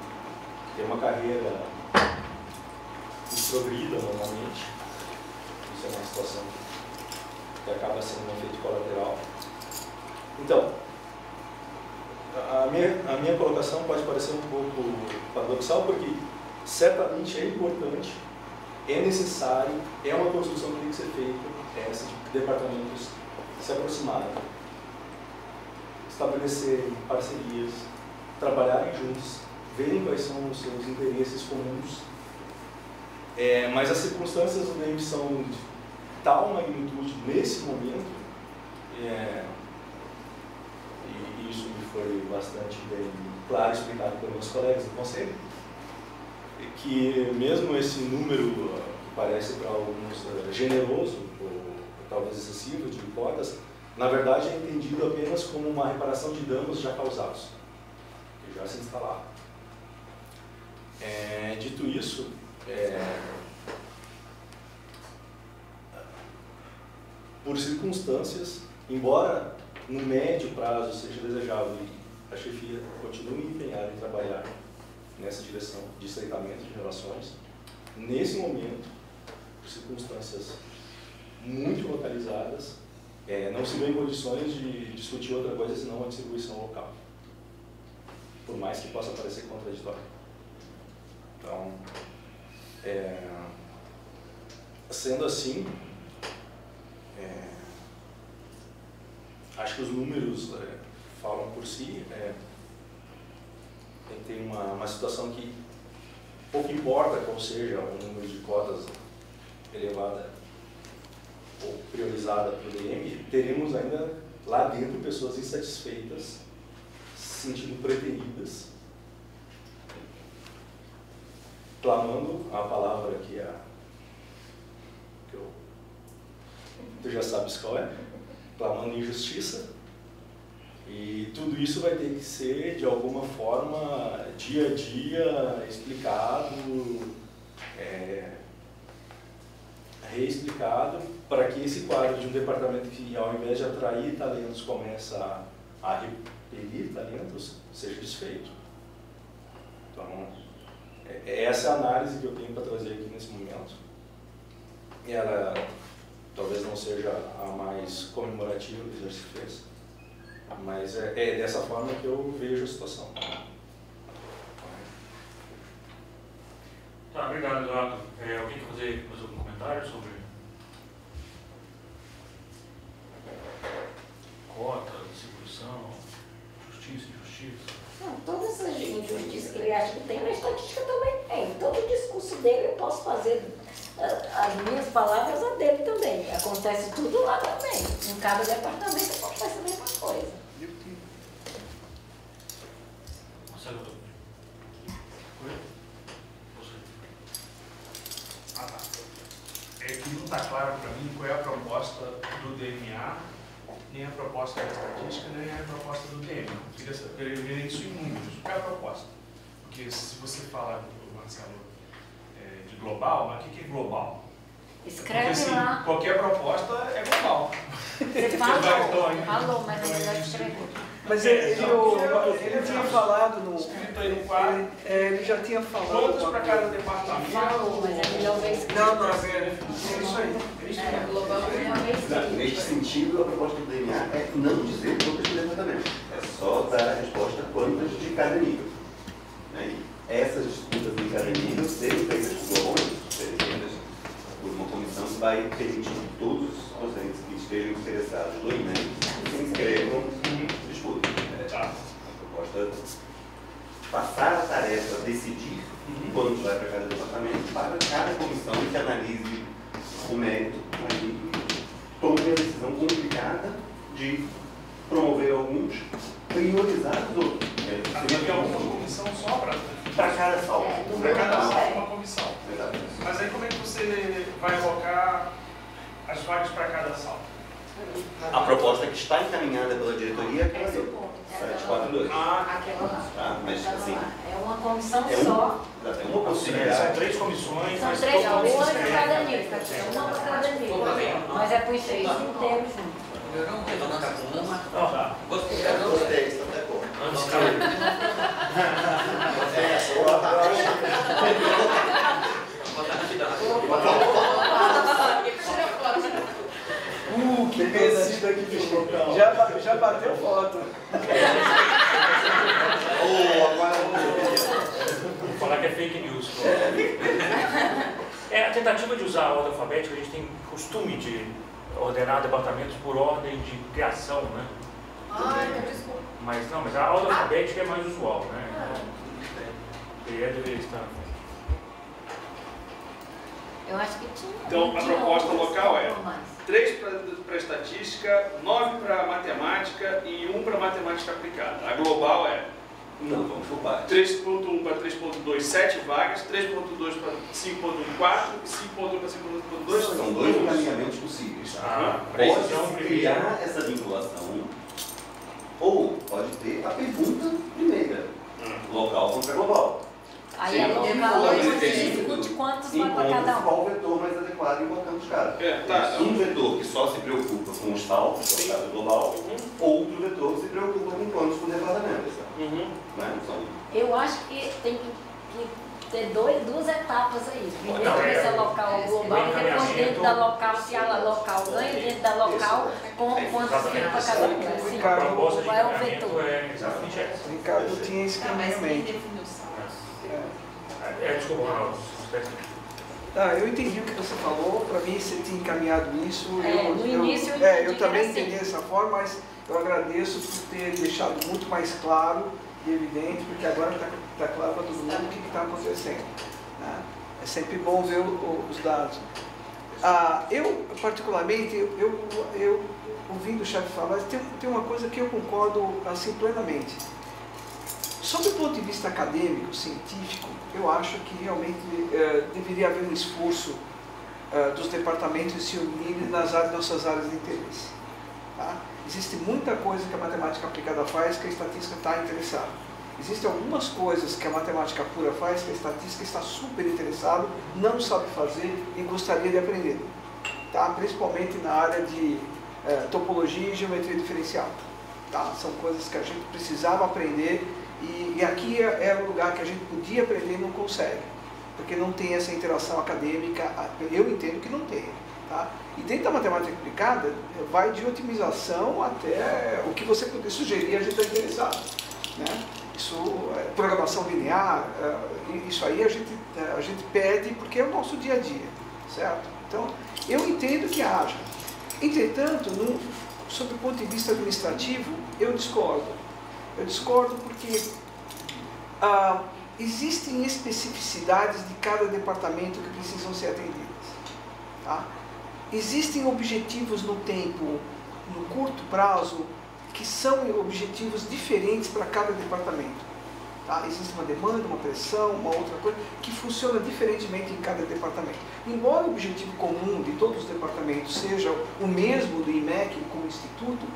ter uma carreira progrida normalmente. Isso é uma situação que acaba sendo um efeito colateral. Então, a minha colocação pode parecer um pouco paradoxal, porque certamente é importante, é necessário, é uma construção que tem que ser feita, esse tipo de departamentos se aproximarem, estabelecerem parcerias, trabalharem juntos, verem quais são os seus interesses comuns. Mas as circunstâncias do DM são de tal magnitude nesse momento, e isso me foi bastante bem claro explicado pelos meus colegas do Conselho, que mesmo esse número que parece para alguns generoso, ou talvez excessivo de cotas, na verdade é entendido apenas como uma reparação de danos já causados, que já se instalaram. Dito isso, por circunstâncias, embora no médio prazo seja desejável e a chefia continue empenhada em trabalhar nessa direção de estreitamento de relações, nesse momento, por circunstâncias muito localizadas, não se vê em condições de discutir outra coisa senão a distribuição local, por mais que possa parecer contraditório. Então, sendo assim, acho que os números falam por si. Tem uma situação que pouco importa qual seja o número de cotas elevada ou priorizada para o DM, teremos ainda lá dentro pessoas insatisfeitas, se sentindo preteridas, clamando a palavra que tu já sabes qual é, clamando injustiça, e tudo isso vai ter que ser, de alguma forma, dia a dia, explicado, reexplicado, para que esse quadro de um departamento que, ao invés de atrair talentos, começa a repelir talentos, seja desfeito. Então, essa é a análise que eu tenho para trazer aqui nesse momento. Ela talvez não seja a mais comemorativa que já se fez, mas é dessa forma que eu vejo a situação. Tá, obrigado, Eduardo. Alguém quer fazer mais algum comentário sobre cota, distribuição, justiça, injustiça? Não, toda essa injustiça que ele acha que tem, na estatística também tem. Todo o discurso dele eu posso fazer as minhas palavras a dele também. Acontece tudo lá também. Em cada departamento acontece a mesma coisa. Marcelo, oi? Você? Ah, tá. É que está claro para mim qual é a proposta do DMA, nem a proposta da estatística, nem a proposta do DM. Eu queria ver isso em números. Qual é a proposta? Porque se você falar, Marcelo, de global, mas o que é global? Escreve porque, assim, lá. qualquer proposta é global. Você falou, mas não vai escrever. Mas ele tinha falado no... Escrito aí no quadro. Ele já tinha falado... Quantos para cada departamento? Falou, mas é melhor ver escrito. Não, é isso aí. Global É melhor ver escrito. Neste sentido, a proposta do DNA é não dizer quantas de departamento. É só dar a resposta quantas de cada nível. Né? E essas disputas de cada nível serem feitas globalmente, serem feitas por uma comissão que vai permitir que todos os docentes que estejam interessados no INEM se inscrevam em disputa. A proposta passar a tarefa de decidir quanto vai para cada departamento, para cada comissão que analise o mérito e tome a decisão complicada de promover alguns, priorizar os outros. Havia uma comissão só para cada sala. Para cada sala uma comissão. Exatamente. Mas aí como é que você vai alocar as vagas para cada sala? A proposta que está encaminhada pela diretoria é aquela Esse é o ali. ponto. 742. Aquela lá. Tá? Mas assim, É uma comissão é só. é uma São possibilidade. 3 comissões, São mas 3 todas uma se para inscrevem. cada nível. Uma para cada nível. Mas é para os 3 inteiros juntos. Gostei, estou até bom. Antes que Que descida aqui de local. Já bateu foto. Vou falar que é fake news. É a tentativa de usar a ordem alfabética, a gente tem costume de ordenar departamentos por ordem de criação, né? Ai, desculpa. Mas não, mas a ordem alfabética é mais usual, né? Deveria estar. Eu acho que tinha. Então, a proposta local é mais. 3 para estatística, 9 para matemática e 1 para matemática aplicada. A global é Não, vamos por parte. 3.1 para 3.2, 7 vagas, 3.2 para 5.1, 4 e 5.1 para 5.2. São 2 encaminhamentos possíveis. Precisão Pode criar essa vinculação ou pode ter a pergunta primeira, local contra global. Aí a local você discute quantos vai para cada um. Qual o vetor mais adequado em colocando os caras. Um vetor que só se preocupa com os saltos, que é o caso global, outro vetor que se preocupa com quantos por departamento. Né? Eu acho que tem que ter duas etapas aí. Primeiro Não, esse é local global, e depois dentro da local, se a local ganha, dentro da local, com quantos fica para cada um. Assim, A proposta de qual é o encaminhamento vetor? é exatamente essa. O Ricardo tinha esse caminhamento. Desculpa, Ronaldo. Eu entendi o que você falou, para mim você tinha encaminhado isso. No início eu também entendi dessa forma, mas eu agradeço por ter deixado muito mais claro e evidente, porque agora está claro para todo mundo o que está acontecendo. Né? É sempre bom ver os dados. Eu, particularmente, eu ouvindo o chefe falar, tem uma coisa que eu concordo assim plenamente. Sob o ponto de vista acadêmico, científico, eu acho que realmente deveria haver um esforço dos departamentos de se unirem nas nossas áreas de interesse. Tá? Existe muita coisa que a matemática aplicada faz que a estatística está interessada. Existem algumas coisas que a matemática pura faz que a estatística está super interessada, não sabe fazer e gostaria de aprender. Tá? Principalmente na área de topologia e geometria diferencial. Tá? São coisas que a gente precisava aprender. E aqui é o lugar que a gente podia aprender e não consegue, porque não tem essa interação acadêmica, eu entendo que não tem. Tá? E dentro da matemática aplicada, vai de otimização até o que você poder sugerir, a gente está interessado. Né? Isso, programação linear, isso aí a gente pede porque é o nosso dia a dia, certo? Então, eu entendo que haja. Entretanto, sob o ponto de vista administrativo, eu discordo. Eu discordo porque existem especificidades de cada departamento que precisam ser atendidas. Tá? Existem objetivos no tempo, no curto prazo, que são objetivos diferentes para cada departamento. Tá? Existe uma demanda, uma pressão, uma outra coisa, que funciona diferentemente em cada departamento. Embora o objetivo comum de todos os departamentos seja o mesmo do IMEC como instituto,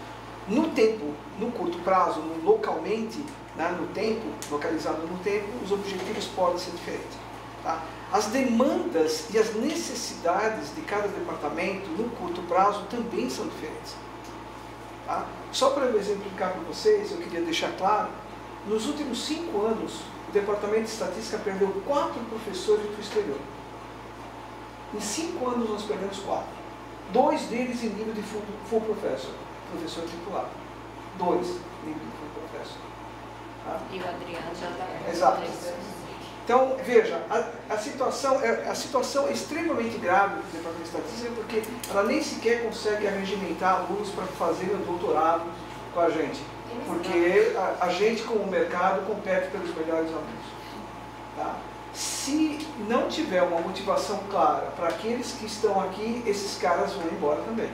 no tempo, no curto prazo, localmente, né, no tempo, localizado no tempo, os objetivos podem ser diferentes. Tá? As demandas e as necessidades de cada departamento, no curto prazo, também são diferentes. Tá? Só para eu exemplificar para vocês, eu queria deixar claro, nos últimos 5 anos, o Departamento de Estatística perdeu 4 professores para o exterior. Em 5 anos nós perdemos 4. 2 deles em nível de full professor, professor titular. 2 em nível de full professor. Tá? E o Adriano já está... Exato. Então, veja, a situação é extremamente grave do Departamento de Estatística porque ela nem sequer consegue arregimentar alunos para fazerem o doutorado com a gente. Porque a gente, como mercado, compete pelos melhores alunos. Tá? Se não tiver uma motivação clara para aqueles que estão aqui, esses caras vão embora também.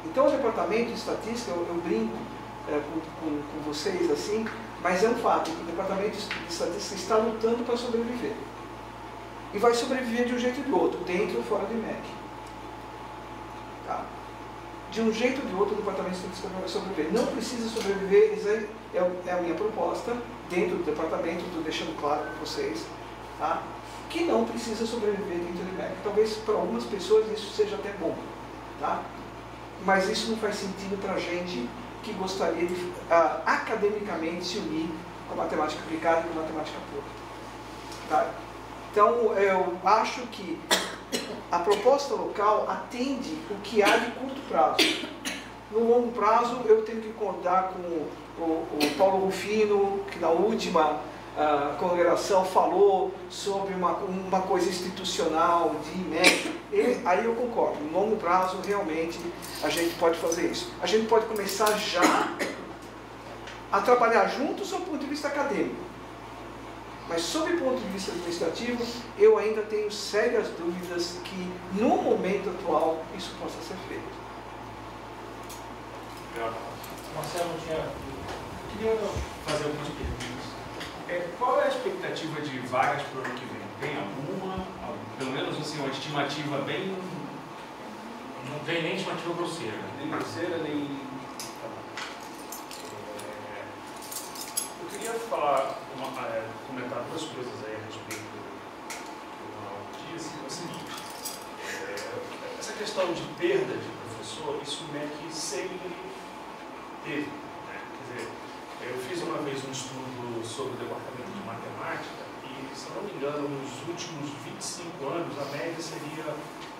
Então, o Departamento de Estatística, eu brinco com vocês assim, mas é um fato que o Departamento de Estatística está lutando para sobreviver. E vai sobreviver de um jeito ou de outro, dentro ou fora do IMEC. Tá? De um jeito ou de outro, o Departamento de Estatística vai sobreviver. Não precisa sobreviver, essa é a minha proposta, dentro do Departamento, estou deixando claro para vocês, tá? Que não precisa sobreviver dentro do IMEC. Talvez para algumas pessoas isso seja até bom, tá? Mas isso não faz sentido para a gente que gostaria de academicamente se unir com a matemática aplicada e com a matemática pura. Tá? Então, eu acho que a proposta local atende o que há de curto prazo. No longo prazo, eu tenho que concordar com o Paulo Rufino, que na última congregação falou sobre uma coisa institucional de IMEC. Aí eu concordo. No longo prazo, realmente, a gente pode fazer isso. A gente pode começar já a trabalhar juntos do ponto de vista acadêmico. Mas, sob o ponto de vista administrativo, eu ainda tenho sérias dúvidas que, no momento atual, isso possa ser feito. Marcelo, eu queria fazer algumas perguntas. Qual é a expectativa de vagas para o ano que vem? Tem alguma? Pelo menos assim, uma estimativa bem... Não tem nem estimativa grosseira. Nem grosseira, nem... Eu queria comentar 2 coisas aí a respeito do Ronaldo disse. É o seguinte, essa questão de perda de professor, isso o MEC sempre teve. Né? Quer dizer, eu fiz uma vez um estudo sobre o departamento de matemática e, se não me engano, nos últimos 25 anos, a média seria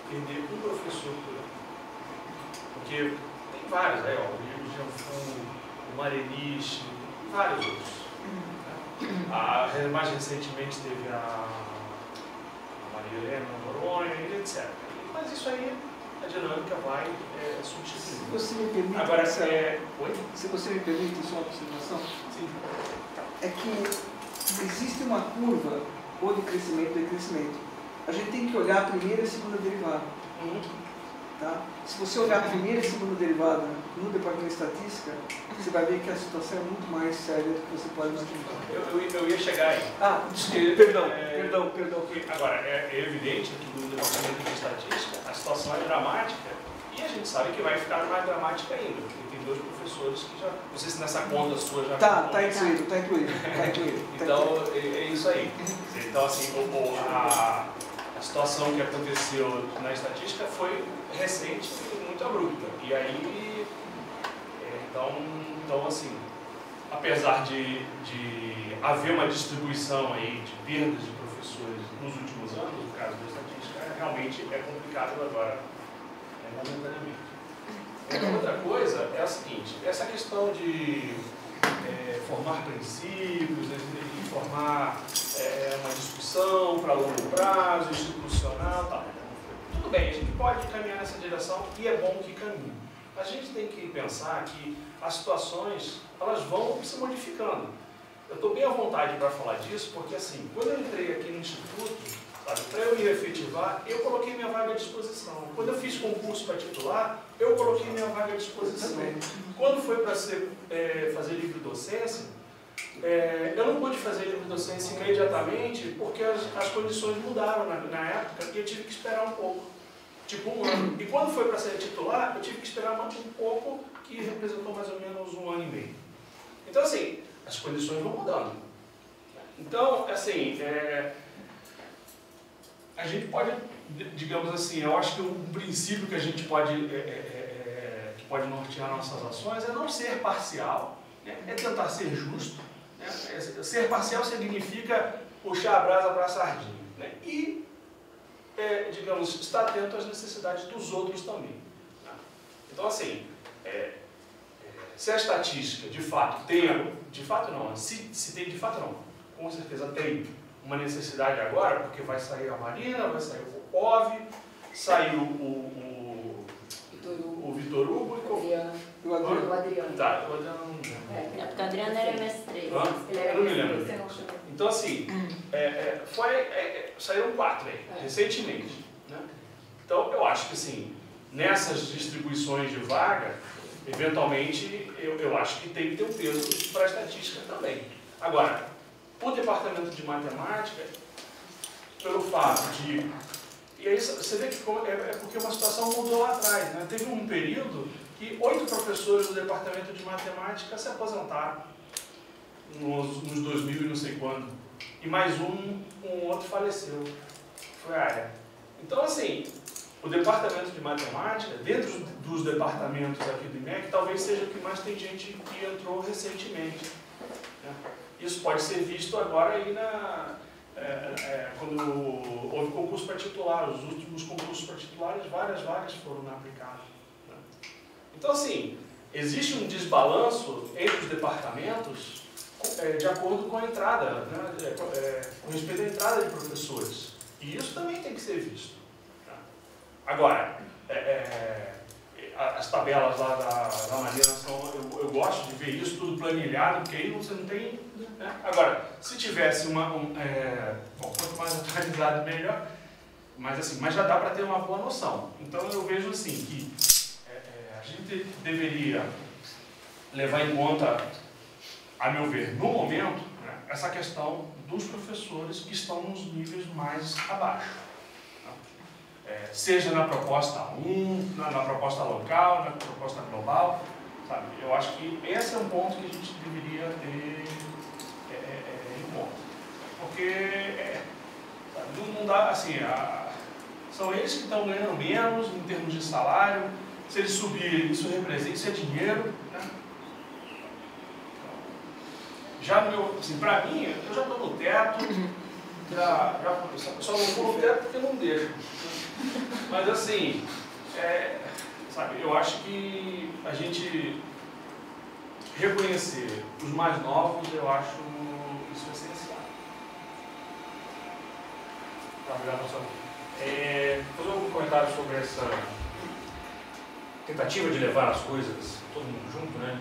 perder um professor por ano. Porque tem vários, aí, ó, o Rio Janfun, o Mareniche, vários outros. Mais recentemente teve a Maria Helena Noronha, etc. Mas isso aí, a dinâmica vai substituir. Se você me permite, agora, oi? Se você me permite só uma observação, sim. É que existe uma curva ou de crescimento ou de crescimento. A gente tem que olhar a primeira e a segunda derivada. Tá? Se você olhar a primeira e a segunda derivada no departamento de estatística, você vai ver que a situação é muito mais séria do que você pode imaginar. Eu ia chegar aí. Perdão. Agora, é evidente que no departamento de estatística a situação é dramática e a gente sabe que vai ficar mais dramática ainda, porque tem 2 professores que já, não sei se nessa conta sua já... Tá incluído. Então, é isso aí. Então, assim, a situação que aconteceu na estatística foi recente e muito abrupta. E aí, então assim, apesar de haver uma distribuição aí de perdas de professores nos últimos anos, no caso da estatística, realmente é complicado agora, momentaneamente. Outra coisa é a seguinte, essa questão de formar princípios, de formar uma discussão para longo prazo, institucional, tal. Tudo bem, a gente pode caminhar nessa direção e é bom que caminhe. A gente tem que pensar que as situações, elas vão se modificando. Eu estou bem à vontade para falar disso, porque assim, quando eu entrei aqui no Instituto, para eu me efetivar, eu coloquei minha vaga à disposição. Quando eu fiz concurso para titular, eu coloquei minha vaga à disposição. Quando foi para fazer livre docência, Eu não pude fazer livre docência imediatamente porque as condições mudaram na época e eu tive que esperar um pouco, tipo 1 ano. E quando foi para ser titular, eu tive que esperar um pouco, que representou mais ou menos 1 ano e meio. Então, assim, as condições vão mudando. Então, assim, a gente pode, digamos assim, eu acho que um princípio que a gente pode, que pode nortear nossas ações é não ser parcial, né? É tentar ser justo. Né? Ser parcial significa puxar a brasa para a sardinha, né? E, digamos, estar atento às necessidades dos outros também. Né? Então, assim, se a estatística de fato tem, de fato não, se tem de fato não, com certeza tem uma necessidade agora, porque vai sair a Marina, vai sair o Popov, saiu o Vitor Hugo e o Adriano. Tá, o Adriano não É porque o Adriano era MS3. eu não me lembro. Então, assim, saíram 4 aí, recentemente. Né? Então, eu acho que, assim, nessas distribuições de vaga, eventualmente, eu acho que tem que ter um peso para a estatística também. Agora, o departamento de matemática, pelo fato de... E aí você vê que é porque uma situação mudou lá atrás. Né? Teve um período que 8 professores do departamento de matemática se aposentaram nos 2000 e não sei quando. E mais um outro faleceu. Foi a área. Então, assim, o departamento de matemática, dentro dos departamentos aqui do IMEC, talvez seja o que mais tem gente que entrou recentemente. Né? Isso pode ser visto agora aí quando houve concurso para titular. Os últimos concursos para titulares, várias vagas foram aplicadas. Né? Então, assim, existe um desbalanço entre os departamentos de acordo com a entrada, né? Com respeito à entrada de professores. E isso também tem que ser visto. Né? Agora, as tabelas lá da Marina são... Eu gosto de ver isso tudo planilhado, porque aí você não tem... Né? Agora, se tivesse quanto mais atualizado, melhor. Mas já dá para ter uma boa noção. Então, eu vejo assim que a gente deveria levar em conta, a meu ver, no momento, né, essa questão dos professores que estão nos níveis mais abaixo. Seja na proposta 1, na proposta local, na proposta global, sabe? Eu acho que esse é um ponto que a gente deveria ter em conta. Porque não dá, assim, são eles que estão ganhando menos em termos de salário. Se eles subirem, isso é dinheiro. Né? Já assim, para mim, eu já estou no teto, só não vou no teto porque não deixo. Mas assim, sabe, eu acho que a gente reconhecer os mais novos, eu acho isso essencial. Tá, obrigado, professor. Fazer um comentário sobre essa tentativa de levar as coisas todo mundo junto, né?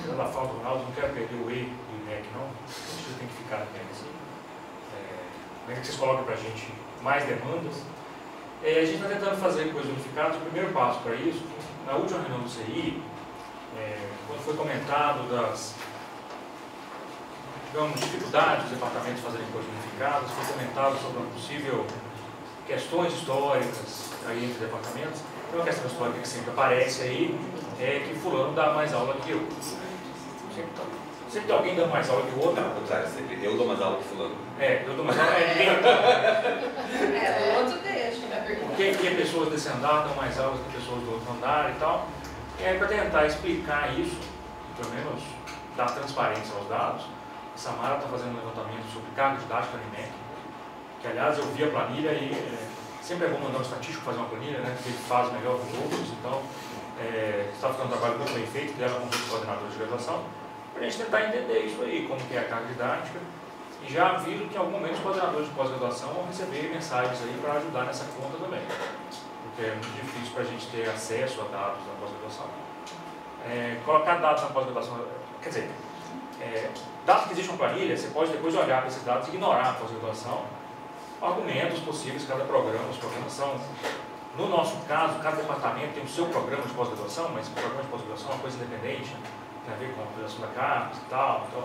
Pela falta do Ronaldo, não quero perder o E e o MEC, não. A gente tem que ficar também assim. Como é que vocês colocam para a gente mais demandas? A gente está tentando fazer coisas unificadas. O primeiro passo para isso, na última reunião do CI, quando foi comentado das, digamos, dificuldades dos departamentos fazerem coisas unificadas, foi comentado sobre uma possível questões históricas aí entre departamentos. Uma questão histórica que sempre aparece aí é que fulano dá mais aula que eu. Sempre tem alguém dando mais aula que o outro. Não, ao contrário, sempre eu dou mais aula que fulano. Eu dou mais aula, O outro deixa, né? Porque pessoas desse andar dão mais aulas que pessoas do outro andar e tal. E aí, para tentar explicar isso, pelo menos dar transparência aos dados, a Samara está fazendo um levantamento sobre carga didática no IMEC, que aliás eu vi a planilha e sempre é bom mandar um estatístico fazer uma planilha, né, porque ele faz melhor que os outros, então está ficando um trabalho muito bem feito, que leva com os coordenadores de graduação, para a gente tentar entender isso aí, como que é a carga didática, e já viram que em algum momento os coordenadores de pós-graduação vão receber mensagens aí para ajudar nessa conta também, porque é muito difícil para a gente ter acesso a dados na pós-graduação. Colocar dados na pós-graduação, quer dizer, dados que existe uma planilha, você pode depois olhar para esses dados e ignorar a pós-graduação, argumentos possíveis, cada programa, os programas são, no nosso caso, cada departamento tem o seu programa de pós-graduação, mas o programa de pós-graduação é uma coisa independente, tem a ver com a operação da carne e tal, então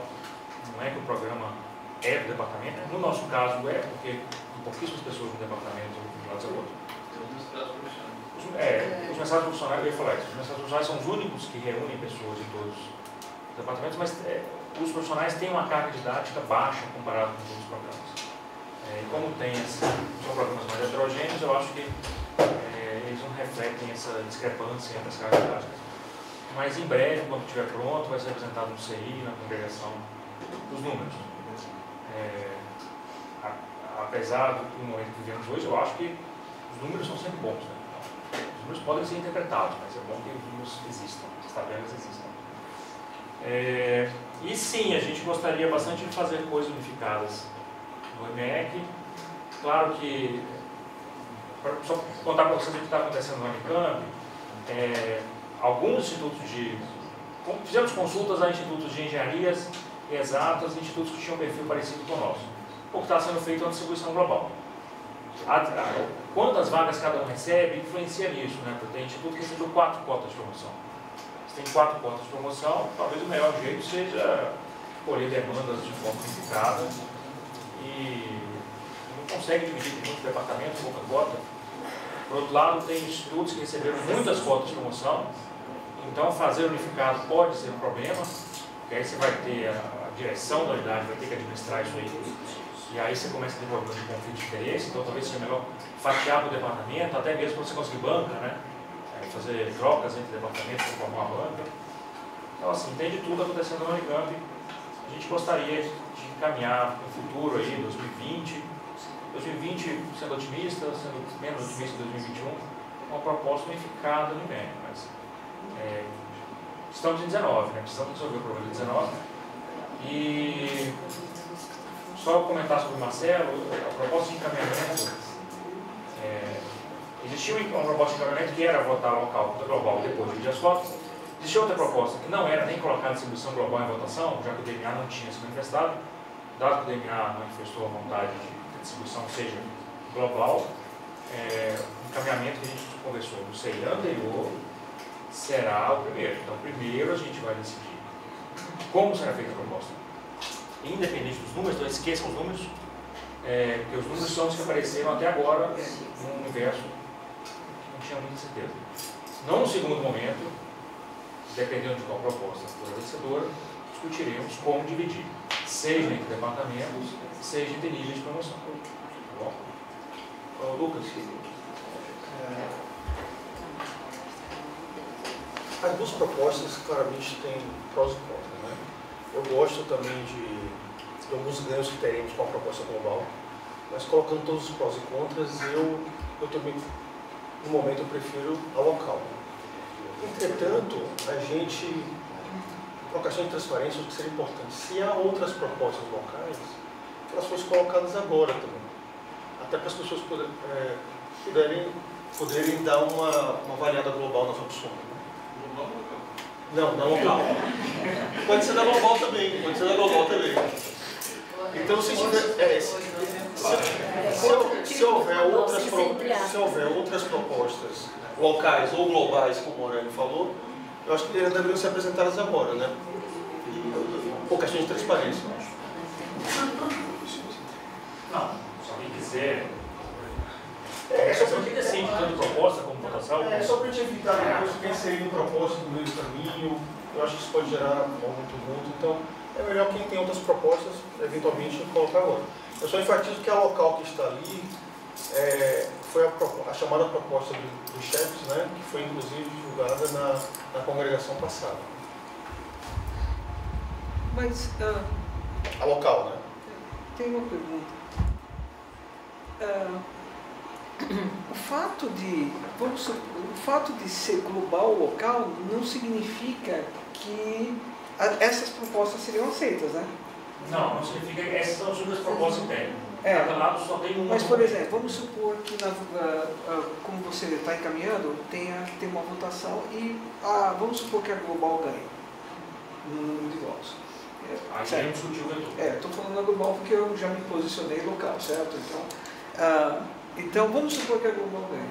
não é que o programa é do departamento, no nosso caso é, porque tem pouquíssimas pessoas no departamento de lado a outro. Os mensagens profissionais, eu ia falar isso, os mensagens profissionais são os únicos que reúnem pessoas de todos os departamentos, mas os profissionais têm uma carga didática baixa comparado com os outros programas. E como são programas mais heterogêneos, eu acho que eles não refletem essa discrepância entre as cargas didáticas. Mas em breve, quando estiver pronto, vai ser apresentado no CI, na congregação, os números. Apesar do momento que vivemos hoje, eu acho que os números são sempre bons. Né? Os números podem ser interpretados, mas é bom que os números existam, as tabelas existam. E sim, a gente gostaria bastante de fazer coisas unificadas no MEC. Claro que, só contar para vocês o que está acontecendo no Unicamp, alguns institutos fizemos consultas a institutos de engenharias exatas e institutos que tinham um perfil parecido com o nosso. O que está sendo feito é uma distribuição global. Quantas vagas cada um recebe influencia nisso, né? Porque tem instituto que recebeu 4 cotas de promoção. Se tem 4 cotas de promoção, talvez o melhor jeito seja colher demandas de forma unificada e não consegue dividir em muitos departamentos, pouca cota. Por outro lado, tem institutos que receberam muitas cotas de promoção, então fazer unificado pode ser um problema, porque aí você vai ter a direção da unidade, vai ter que administrar isso aí. E aí você começa a ter problemas de conflito de interesse, então talvez seja melhor fatiar o departamento, até mesmo para você conseguir banca, né? Fazer trocas entre departamentos para formar uma banca. Então assim, tem de tudo acontecendo no Unicamp. A gente gostaria de caminhar no futuro aí, 2020, sendo otimista, sendo menos otimista em 2021, uma proposta unificada no IMEC. Mas estamos em 19, né? Precisamos resolver o problema de 19. E só comentar sobre o Marcelo, a proposta de encaminhamento, existia uma proposta de encaminhamento que era votar local global depois de dias fotos. Existia outra proposta que não era nem colocar a distribuição global em votação, já que o DMA não tinha se manifestado, dado que o DMA manifestou a vontade de que a distribuição seja global, o encaminhamento que a gente conversou no CEI anterior será o primeiro. Então, primeiro a gente vai decidir como será feita a proposta. Independente dos números, então esqueçam os números, porque os números são os que apareceram até agora no universo que não tinha muita certeza. Não no segundo momento, dependendo de qual proposta for a vencedora, discutiremos como dividir, seja entre departamentos, seja entre níveis de promoção. Tá bom? Então, Lucas. As duas propostas claramente têm prós e contras, né? Eu gosto também de alguns ganhos que teremos com a proposta global, mas colocando todos os prós e contras, eu também, no momento, eu prefiro a local. Entretanto, a gente, por questão de transparência, acho que seria importante, se há outras propostas locais, que elas fossem colocadas agora também, até para as pessoas poderem dar uma avaliada global nas opções. Não, na local. Pode ser da global também, Então, se houver outras propostas locais ou globais, como o Morani falou, eu acho que elas deveriam ser apresentadas agora, né? Por questão de transparência, eu acho. Não, se alguém quiser. Só porque decide tanto proposta como votação. Só para a gente evitar depois quem inserir proposta no meio do caminho, eu acho que isso pode gerar muito tumulto, então é melhor quem tem outras propostas, eventualmente, colocar agora. Eu só enfatizo que a local que está ali foi a chamada proposta dos chefes, né, que foi inclusive divulgada na congregação passada. Mas a local, né? Tem uma pergunta. O fato de ser global ou local não significa que essas propostas seriam aceitas, né? Não significa que essas são as únicas propostas que tem. Cada lado só tem uma. Mas, por exemplo, vamos supor que, como você está encaminhando, tenha que ter uma votação e vamos supor que a global ganhe no número de votos. Aí já discutiu o vetor. Estou falando da global porque eu já me posicionei local, certo? Então vamos supor que a global ganhe,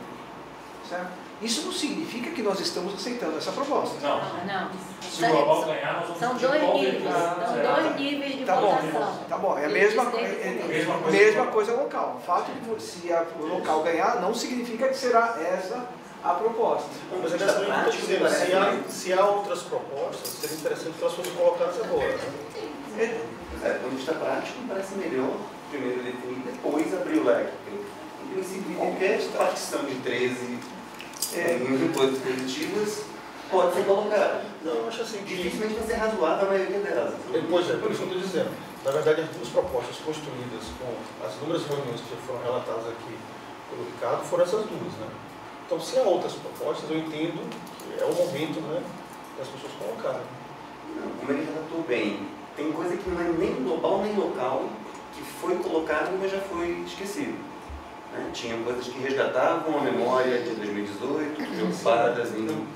certo? Isso não significa que nós estamos aceitando essa proposta. Não. Não. Se o global ganhar, nós vamos São discutir dois qual níveis. veículo São será. dois níveis de Tá votação. bom, tá bom. É a mesma coisa local. O fato de que se o local ganhar não significa que será essa a proposta. Mas é nessa linha que eu estou dizendo, se há outras propostas, seria interessante que elas fossem colocadas agora. Do ponto de vista prático, me parece melhor primeiro definir, depois abrir o leque. Em princípio, qualquer partição de 13 coisas positivas pode ser colocada. Não, eu acho assim que... Dificilmente vai ser razoável a maioria delas. Pois é, por isso que eu estou dizendo. Na verdade, as duas propostas construídas com as inúmeras reuniões que foram relatadas aqui pelo Ricardo foram essas duas, né? Então, se há outras propostas, eu entendo que é o momento, né, das pessoas colocarem. Não, como ele relatou bem, tem coisa que não é nem global nem local, que foi colocado, mas já foi esquecido. Né? Tinha coisas que resgatavam a memória de 2018, preocupadas em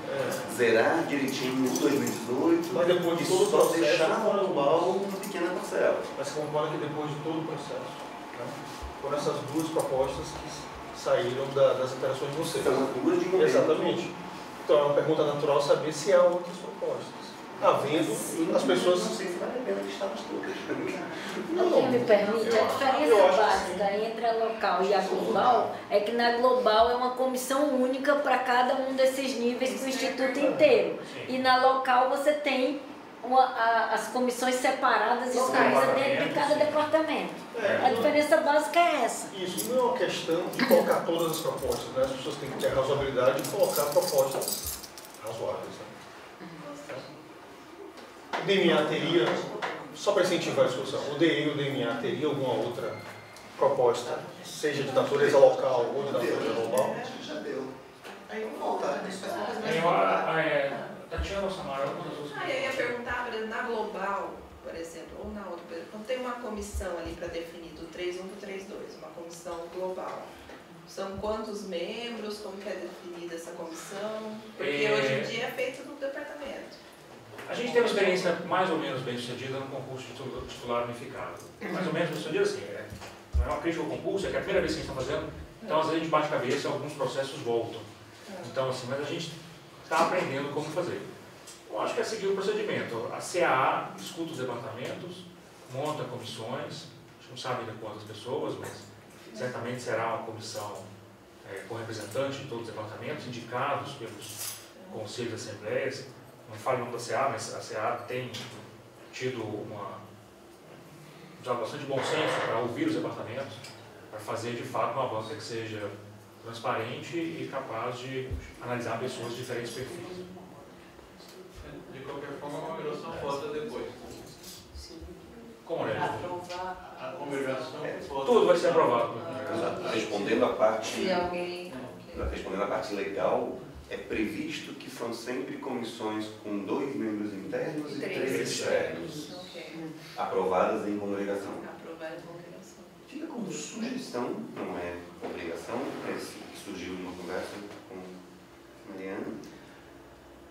zerar direitinho o 2018, mas depois de todo o só processo, deixar o global uma pequena parcela. Mas você concorda que depois de todo o processo, né, foram essas duas propostas que saíram das interações de vocês. São as duas de momento. Exatamente. Então é uma pergunta natural saber se há outras propostas. Havendo, as pessoas... Não sei se vale a pena listá-las todas. Não, me permite, a diferença básica entre a local e a global é que na global é uma comissão única para cada um desses níveis do Instituto inteiro. E na local você tem as comissões separadas excluídas dentro de cada departamento. A diferença básica é essa. Isso não é uma questão de colocar todas as propostas, né? As pessoas têm que ter a razoabilidade de colocar propostas razoáveis. Né? O DMA teria, só para incentivar a discussão, o DE e o DMA teria alguma outra proposta, seja de natureza local ou de natureza global? Já deu. Aí eu vou voltar. Tatiana ou Samara, alguma das duas? Eu ia perguntar, por exemplo, na global, por exemplo, ou na outra, por exemplo, quando tem uma comissão ali para definir do 3.1 para o 3.2, uma comissão global. São quantos membros, como que é definida essa comissão? Porque hoje em dia é feito no departamento. A gente teve uma experiência mais ou menos bem sucedida no concurso de titular unificado. Mais ou menos bem sucedida assim, não é uma crítica ao concurso, é que é a primeira vez que a gente está fazendo, então às vezes a gente bate cabeça e alguns processos voltam. Então assim, mas a gente está aprendendo como fazer. Eu acho que é seguir o procedimento. A CAA escuta os departamentos, monta comissões, a gente não sabe ainda quantas pessoas, mas certamente será uma comissão com representantes de todos os departamentos, indicados pelos conselhos de assembleias. Não falo o nome da CA, mas a CA tem tido já bastante bom senso para ouvir os departamentos, para fazer de fato uma banca que seja transparente e capaz de analisar pessoas de diferentes perfis. De qualquer forma, a conversação vota depois. Como é? A conversação vota. Tudo vai ser aprovado. Respondendo a parte, Se alguém... respondendo a parte legal, é previsto que são sempre comissões com 2 membros internos e 3 externos, aprovadas em congregação. Aprovadas em congregação. Fica como sugestão, não é obrigação, mas surgiu numa conversa com a Mariana.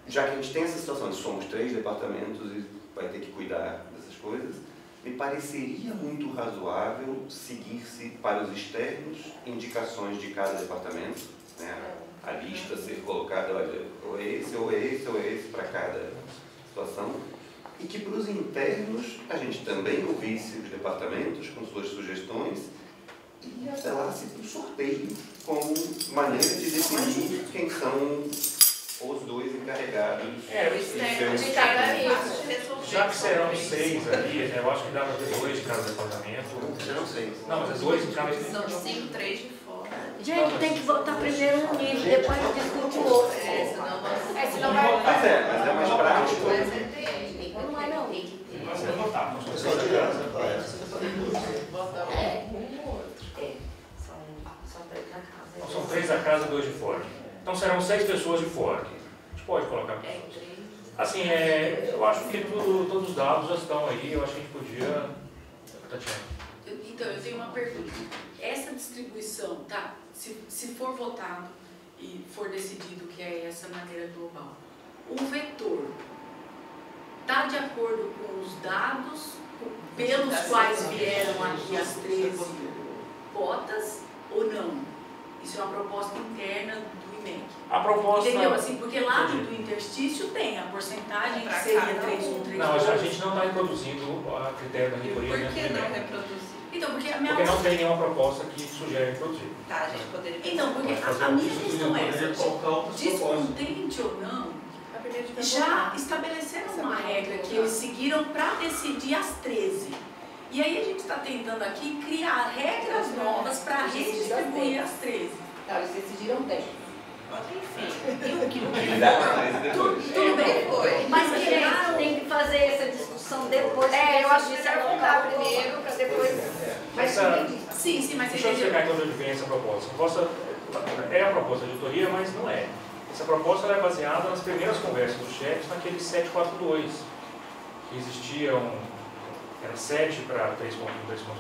Já que a gente tem essa situação de somos 3 departamentos e vai ter que cuidar dessas coisas, me pareceria muito razoável seguir-se para os externos indicações de cada departamento, né? A lista ser colocada, olha, ou é esse, ou é esse, ou é esse para cada situação, e que para os internos a gente também ouvisse os departamentos com suas sugestões e apelasse para o sorteio como maneira de definir quem são os 2 encarregados. O externo de cada isso. Já que serão 6 ali, eu acho que dá para ter 2 de cada departamento. Serão 6. Não, mas é 2 em cada. São 5, 3 de fora. Gente, tem que votar primeiro um nível, depois discute o outro. Senão vai... Mas é mais prático. Não é não. Mas é votar, não Pessoal de casa. São 3 da casa e 2 de fora. Então serão 6 pessoas de fora. A gente pode colocar pessoas. Assim, eu acho que todos os dados já estão aí, eu acho que a gente podia... Tatiana. Então, eu tenho uma pergunta. Essa distribuição, tá? Se for votado e for decidido que é essa maneira global, o vetor está de acordo com os dados pelos quais vieram aqui as 13 cotas ou não? Isso é uma proposta interna do tem aqui. A proposta... Entendeu? Assim, porque lá do interstício tem a porcentagem que seria 3.1, 3.2. Não, a gente não está reproduzindo a critério da reitoria. Por que não reproduzir? Então, porque não tem nenhuma proposta que sugere reproduzir. Tá, a gente poderia... Então, porque a minha questão é essa, descontente ou não, já estabeleceram uma regra que eles seguiram para decidir às 13. E aí a gente está tentando aqui criar regras novas para redistribuir às 13. Não, eles decidiram bem. Enfim, tudo bem, mas tem que fazer essa discussão depois. Eu acho que melhor voltar primeiro para depois. Mas sim, mas deixa eu explicar então de onde vem essa proposta. A proposta é a proposta da editoria, mas não é. Essa proposta é baseada nas primeiras conversas dos chefes naquele 742, que existiam, era 7 para 3.1,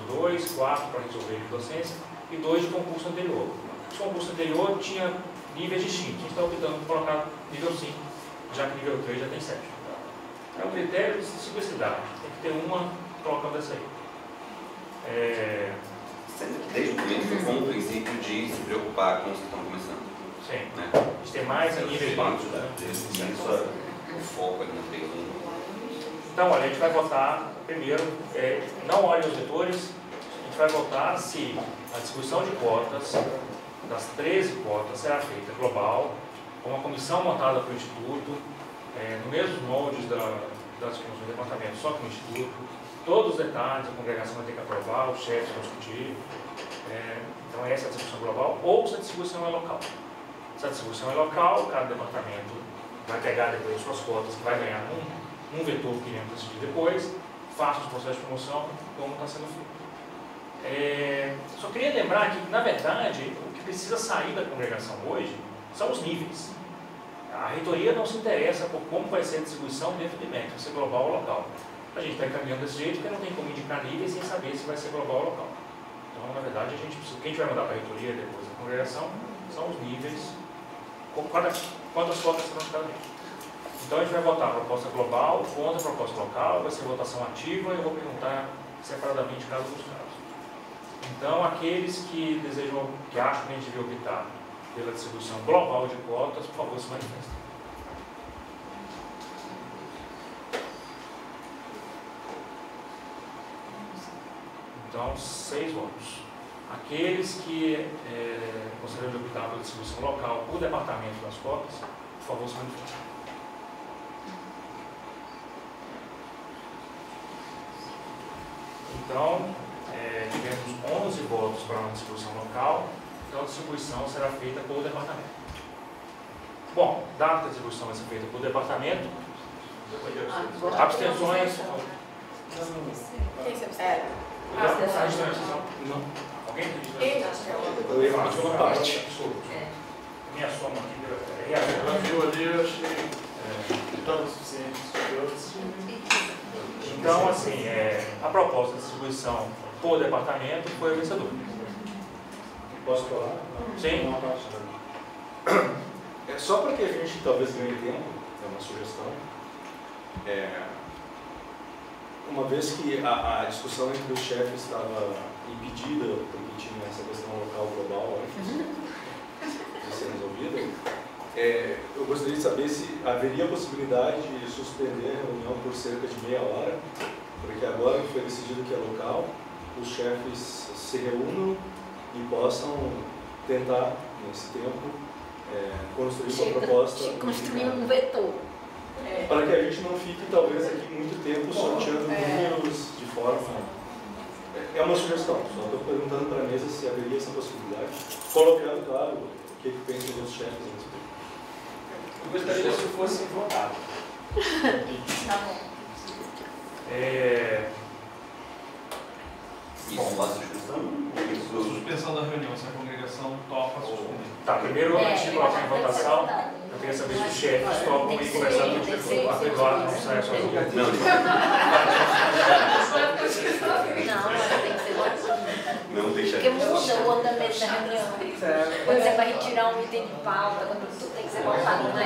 3.2, 4 para resolver a docência e 2 de concurso anterior. O concurso anterior tinha níveis distintos, a gente está optando por colocar nível 5, já que nível 3 já tem 7. É um critério de simplicidade, tem que ter uma colocando essa aí. Desde o começo foi com o princípio de se preocupar com os que estão começando. Sim. Né? A gente tem mais a nível básico. Isso é o foco ali na pergunta. Então, olha, a gente vai votar primeiro, não olhem os vetores, a gente vai votar se a distribuição de cotas, das 13 cotas, será feita global, com uma comissão montada pelo Instituto, no mesmo moldes das comissões do departamento, só que no Instituto, todos os detalhes, a congregação vai ter que aprovar, os chefes vão discutir. Então, essa é a distribuição global, ou se a distribuição é local. Se a distribuição é local, cada departamento vai pegar depois as suas cotas, que vai ganhar um vetor que iremos decidir depois, faça os processos de promoção, como está sendo feito. Só queria lembrar que, na verdade, o que precisa sair da congregação hoje são os níveis. A reitoria não se interessa por como vai ser a distribuição dentro de MEC, vai ser global ou local. A gente está encaminhando desse jeito porque não tem como indicar níveis sem saber se vai ser global ou local. Então, na verdade, o que a gente vai mandar para a reitoria depois da congregação são os níveis, quantas cotas serão de cada nível. Então, a gente vai votar a proposta global contra a proposta local, vai ser votação ativa e eu vou perguntar separadamente cada um dos casos. Então, aqueles que desejam, que acham que a gente devia optar pela distribuição global de cotas, por favor, se manifestem. Então, 6 votos. Aqueles que gostariam de optar pela distribuição local por departamento das cotas, por favor, se manifestem. Então, tivemos 11 votos para uma distribuição local, então a distribuição será feita por departamento. Bom, dado que a distribuição vai ser feita por departamento, abstenções. Quem se abstém? Não. Alguém acredita? Eu ia falar de uma parte. Minha soma aqui Eu ali eu achei que estava suficiente. Então, assim, a proposta de distribuição por departamento foi o vencedor. Posso falar? Sim. Só para que a gente talvez ganhe tempo, é uma sugestão. Uma vez que a discussão entre os chefes estava impedida, porque tinha essa questão local global de ser resolvida, eu gostaria de saber se haveria a possibilidade de suspender a reunião por cerca de meia hora, porque agora que foi decidido que é local, os chefes se reúnam e possam tentar, nesse tempo, construir uma proposta. Construir um vetor. Para que a gente não fique, talvez, aqui muito tempo sorteando números de forma... É uma sugestão, só estou perguntando para a mesa se haveria essa possibilidade, colocando, claro, o que pensam os outros chefes a respeito. Eu gostaria se fosse votado. Tá bom. Isso faz sugestão? Suspensão da reunião, se a congregação topa suspender. Tá, primeiro, antes de colocar em votação, eu queria saber se os chefes topam ir conversar com o diretor. A Eduardo não sai sozinho. Não deixa. Porque muda o andamento da reunião. Quando você vai retirar um item de pauta, quando tudo tem que ser votado, não é?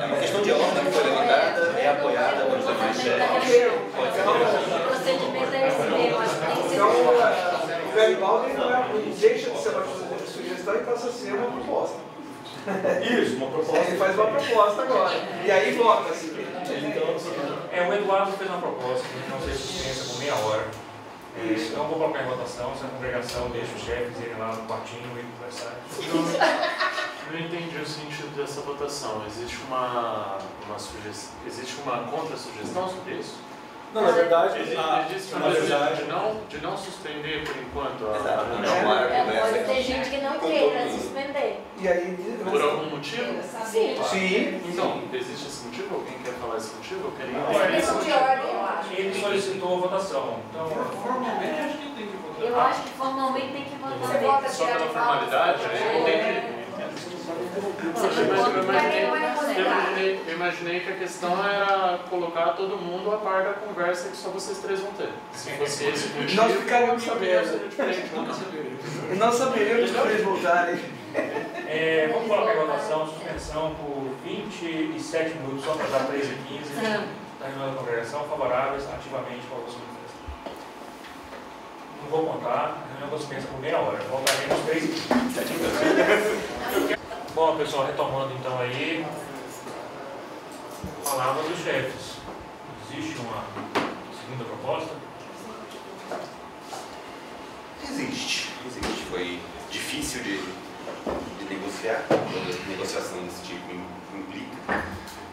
É uma questão de ordem que foi levantada, é apoiada pelos demais chefes. O procedimento é esse mesmo, acho que tem que ser Então, votado. o Garibaldi não deixa de ser uma sugestão e passa a ser uma proposta. Isso, uma proposta. Ele faz uma proposta agora. E aí vota-se. O Eduardo fez uma proposta, que não sei se pensa por meia hora. Então vou colocar em votação, se a congregação deixa os chefes irem lá no quartinho e conversar. Não entendi o sentido dessa votação. Existe uma contra-sugestão sobre isso? Não, na verdade, existe uma decisão de não suspender por enquanto a reunião. Pode ter gente que não queira suspender. E aí, por algum motivo? Sim. Sim. Então, existe esse motivo? Alguém quer falar esse motivo? Eu queria Ele solicitou a votação. Então, formalmente acho que tem que votar. Eu acho que formalmente tem que votar. Você vota só pela formalidade? Eu entendi. Eu imaginei que a questão era colocar todo mundo a par da conversa que só vocês três vão ter. Se fosse esse o motivo, nós ficaríamos sabendo. Nós saberíamos quando eles voltarem. Vamos colocar em votação, suspensão por 27 minutos, só para dar 3h15. Da reunião da congregação, favoráveis ativamente para a votação do texto. Não vou contar, a reunião suspensa por meia hora. Voltaremos 3h15. Bom, pessoal, retomando então aí, palavras dos chefes. Existe uma segunda proposta? Existe. Foi difícil de negociar, toda negociação desse tipo implica.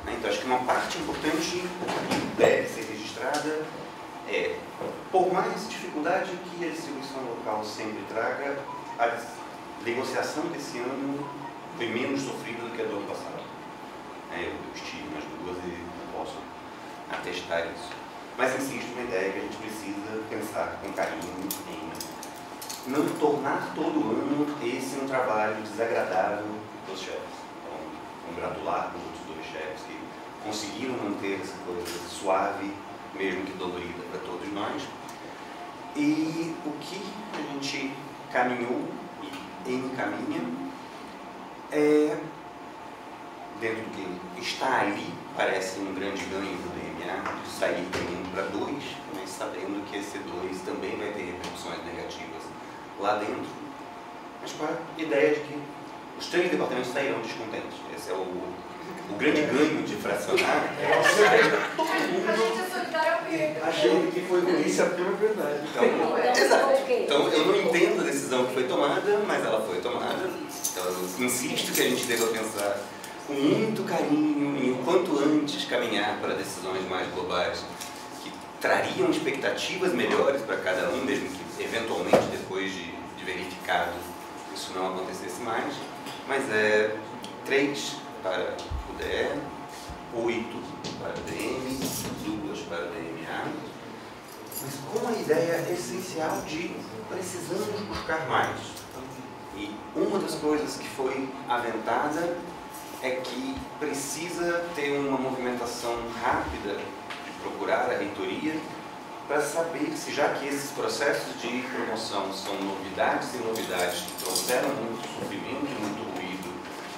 Então, acho que uma parte importante que deve ser registrada é, por mais dificuldade que a distribuição local sempre traga, a negociação desse ano foi menos sofrida do que a do ano passado. Eu estive nas duas e posso atestar isso. Mas insisto na ideia que a gente precisa pensar com carinho em não tornar todo ano esse um trabalho desagradável dos chefes. Então, congratular com os outros dois chefes que conseguiram manter essa coisa suave, mesmo que dolorida para todos nós. E o que a gente caminhou e encaminha é, dentro do que está ali, parece um grande ganho do DMA, de sair de 1 para 2, mas sabendo que esse 2 também vai ter repercussões negativas lá dentro, mas com a ideia de que os 3 departamentos sairão descontentes. Esse é o grande ganho de fracionar. Achei que foi ruim, isso é a pura verdade. Então, eu não entendo a decisão que foi tomada, mas ela foi tomada. Então, eu insisto que a gente deva pensar com muito carinho em o quanto antes caminhar para decisões mais globais que trariam expectativas melhores para cada um, mesmo que eventualmente depois de verificado isso não acontecesse mais. Mas 3 para o DE, 8 para o DM, 2 para o DMA, mas com a ideia essencial de precisamos buscar mais. E uma das coisas que foi aventada é que precisa ter uma movimentação rápida de procurar a reitoria para saber se, já que esses processos de promoção são novidades e novidades que trouxeram muito sofrimento e muito ruído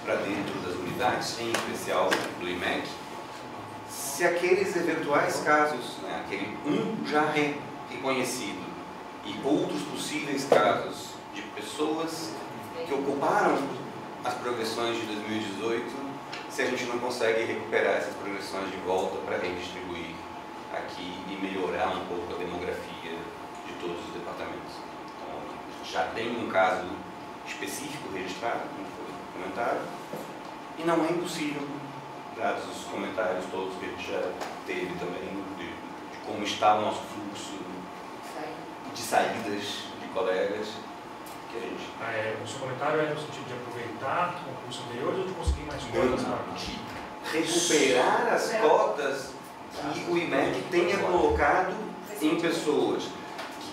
para dentro das unidades, em especial do IMEC, se aqueles eventuais casos, aquele já reconhecido e outros possíveis casos de pessoas que ocuparam as progressões de 2018, se a gente não consegue recuperar essas progressões de volta para redistribuir aqui e melhorar um pouco a demografia de todos os departamentos. Então, já tem um caso específico registrado, como foi comentado, e não é impossível, dados os comentários todos que a gente já teve também, de como está o nosso fluxo de saídas de colegas, que a gente... O seu comentário é no sentido de aproveitar o concurso anterior ou de conseguir mais coisas? De recuperar as cotas que o IMEC tenha colocado em pessoas que,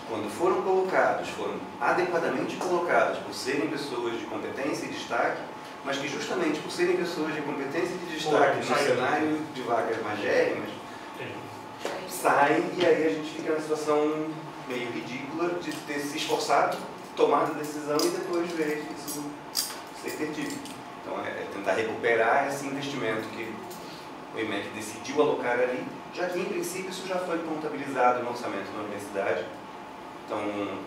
quando foram colocados, foram adequadamente colocadas por serem pessoas de competência e destaque, mas que justamente por serem pessoas de competência e de destaque no cenário de vagas magérrimas, saem e aí a gente fica numa situação meio ridícula de ter se esforçado, tomado a decisão e depois ver isso ser perdido. Então é tentar recuperar esse investimento que o IMEC decidiu alocar ali, já que em princípio isso já foi contabilizado no orçamento da universidade. Então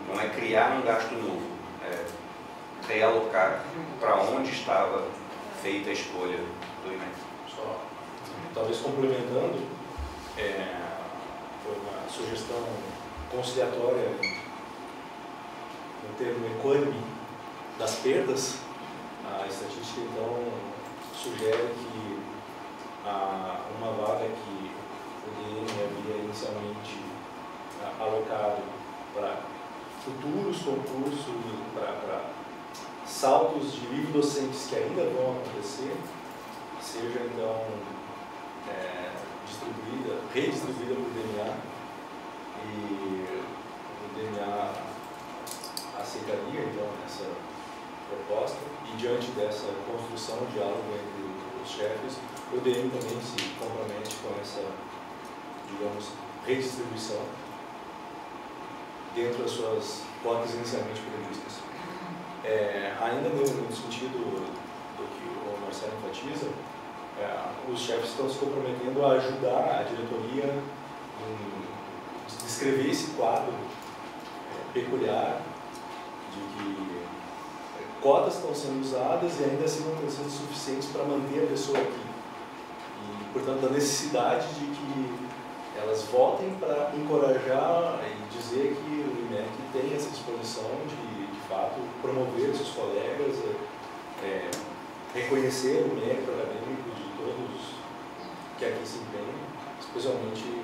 não é criar um gasto novo, é realocar para onde estava feita a escolha do IMEC. Só, talvez complementando, foi uma sugestão conciliatória no termo equânime das perdas. A estatística, então, sugere que uma vaga que o DM havia inicialmente alocado para futuros concursos, para saltos de livros docentes que ainda vão acontecer, seja então redistribuída por DNA, e o DNA aceitaria então essa proposta, e diante dessa construção, diálogo entre os chefes, o DM também se compromete com essa, digamos, redistribuição dentro das suas cotas inicialmente previstas. Ainda no sentido do que o Marcelo enfatiza, os chefes estão se comprometendo a ajudar a diretoria em descrever esse quadro peculiar de que cotas estão sendo usadas e ainda assim não estão sendo suficientes para manter a pessoa aqui. E, portanto, a necessidade de que elas voltem para encorajar e dizer que o IMEC tem essa disposição de fato, promover seus colegas, reconhecer o mérito acadêmico de todos que aqui se empenham, especialmente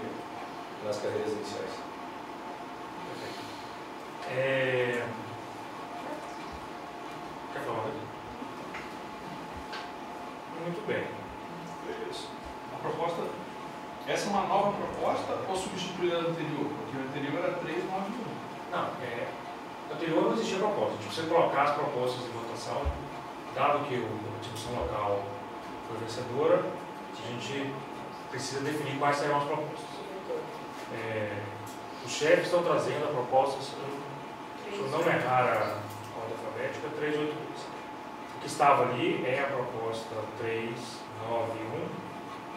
nas carreiras iniciais. Quer falar? Muito bem. A proposta, essa é uma nova proposta ou substituir a anterior? Porque a anterior era 391. Não, anterior não existia proposta. Tipo, você colocar as propostas em votação, dado que a discussão local foi vencedora, a gente precisa definir quais serão as propostas. Os chefes estão trazendo a proposta, se eu não errar a ordem alfabética, 382. O que estava ali é a proposta 391,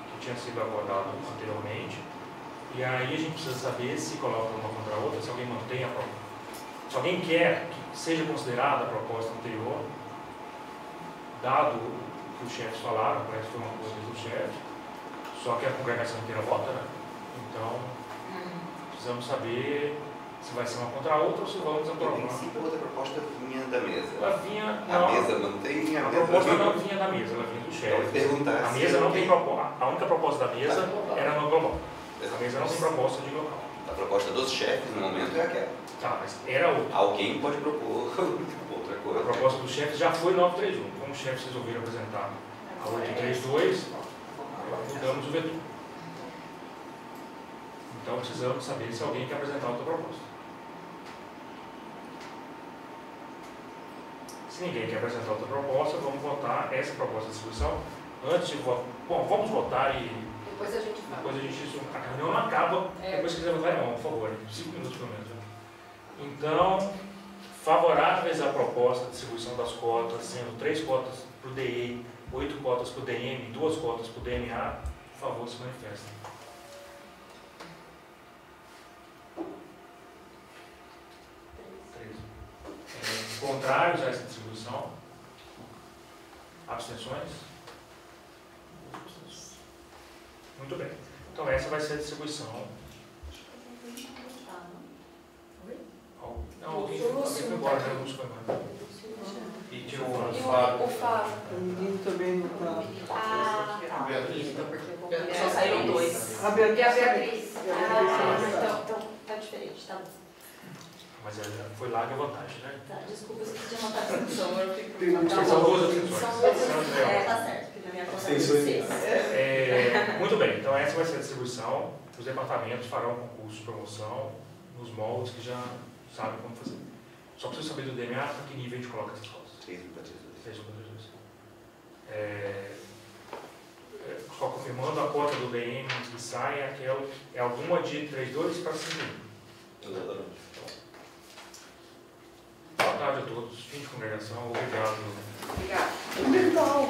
que tinha sido acordado anteriormente, e aí a gente precisa saber se coloca uma contra a outra, se alguém mantém a proposta. Se alguém quer que seja considerada a proposta anterior, dado o que os chefes falaram, parece que foi uma coisa do chefe, só que a congregação inteira vota, né? Então, precisamos saber se vai ser uma contra a outra ou se vamos aprovar. Em princípio, a outra proposta vinha da mesa. Ela vinha, a mesa mantém a proposta não vinha da mesa, ela vinha do chefe. A mesa não tem proposta, a única proposta da mesa era no global. A mesa não tem proposta de local. A proposta dos chefes, no momento, é aquela. Tá, mas era outra. Alguém pode propor outra coisa. A proposta do chefe já foi 931. Como os chefes resolveram apresentar a 832, mudamos o vetor. Então precisamos saber se alguém quer apresentar outra proposta. Se ninguém quer apresentar outra proposta, vamos votar essa proposta de distribuição. Antes de votar, bom, vamos votar e depois a gente fala. Depois a gente, a reunião não acaba, depois se quiser votar em mão, por favor, 5 minutos pelo menos. Então, favoráveis à proposta de distribuição das cotas, sendo 3 cotas para o DE, 8 cotas para o DM, 2 cotas para o DMA, por favor, se manifestem. Contrários a essa distribuição? Abstenções? Muito bem. Então essa vai ser a distribuição. Não, alguém foi embora, já não foi embora. E tirou o Fábio. O Fábio. O menino também não está. Ah, tá. Porque só saíram 2. A Beatriz. E a Beatriz. Então tá diferente, tá bom. Mas foi larga a vantagem, né? Tá, desculpa, eu esqueci de anotar a discussão, eu fico... São 2 abstenções. Tá certo, porque na minha conta é 6. Muito bem, então essa vai ser a distribuição. Os departamentos farão concurso de promoção nos moldes que já sabem como fazer. Só preciso saber do DMA para que nível a gente coloca essas coisas. 3.32. Só confirmando, a cota do DM que sai é alguma de 3.2 para 5.1. Exatamente. Boa tarde a todos. Fim de congregação. Obrigado. Obrigada. Legal.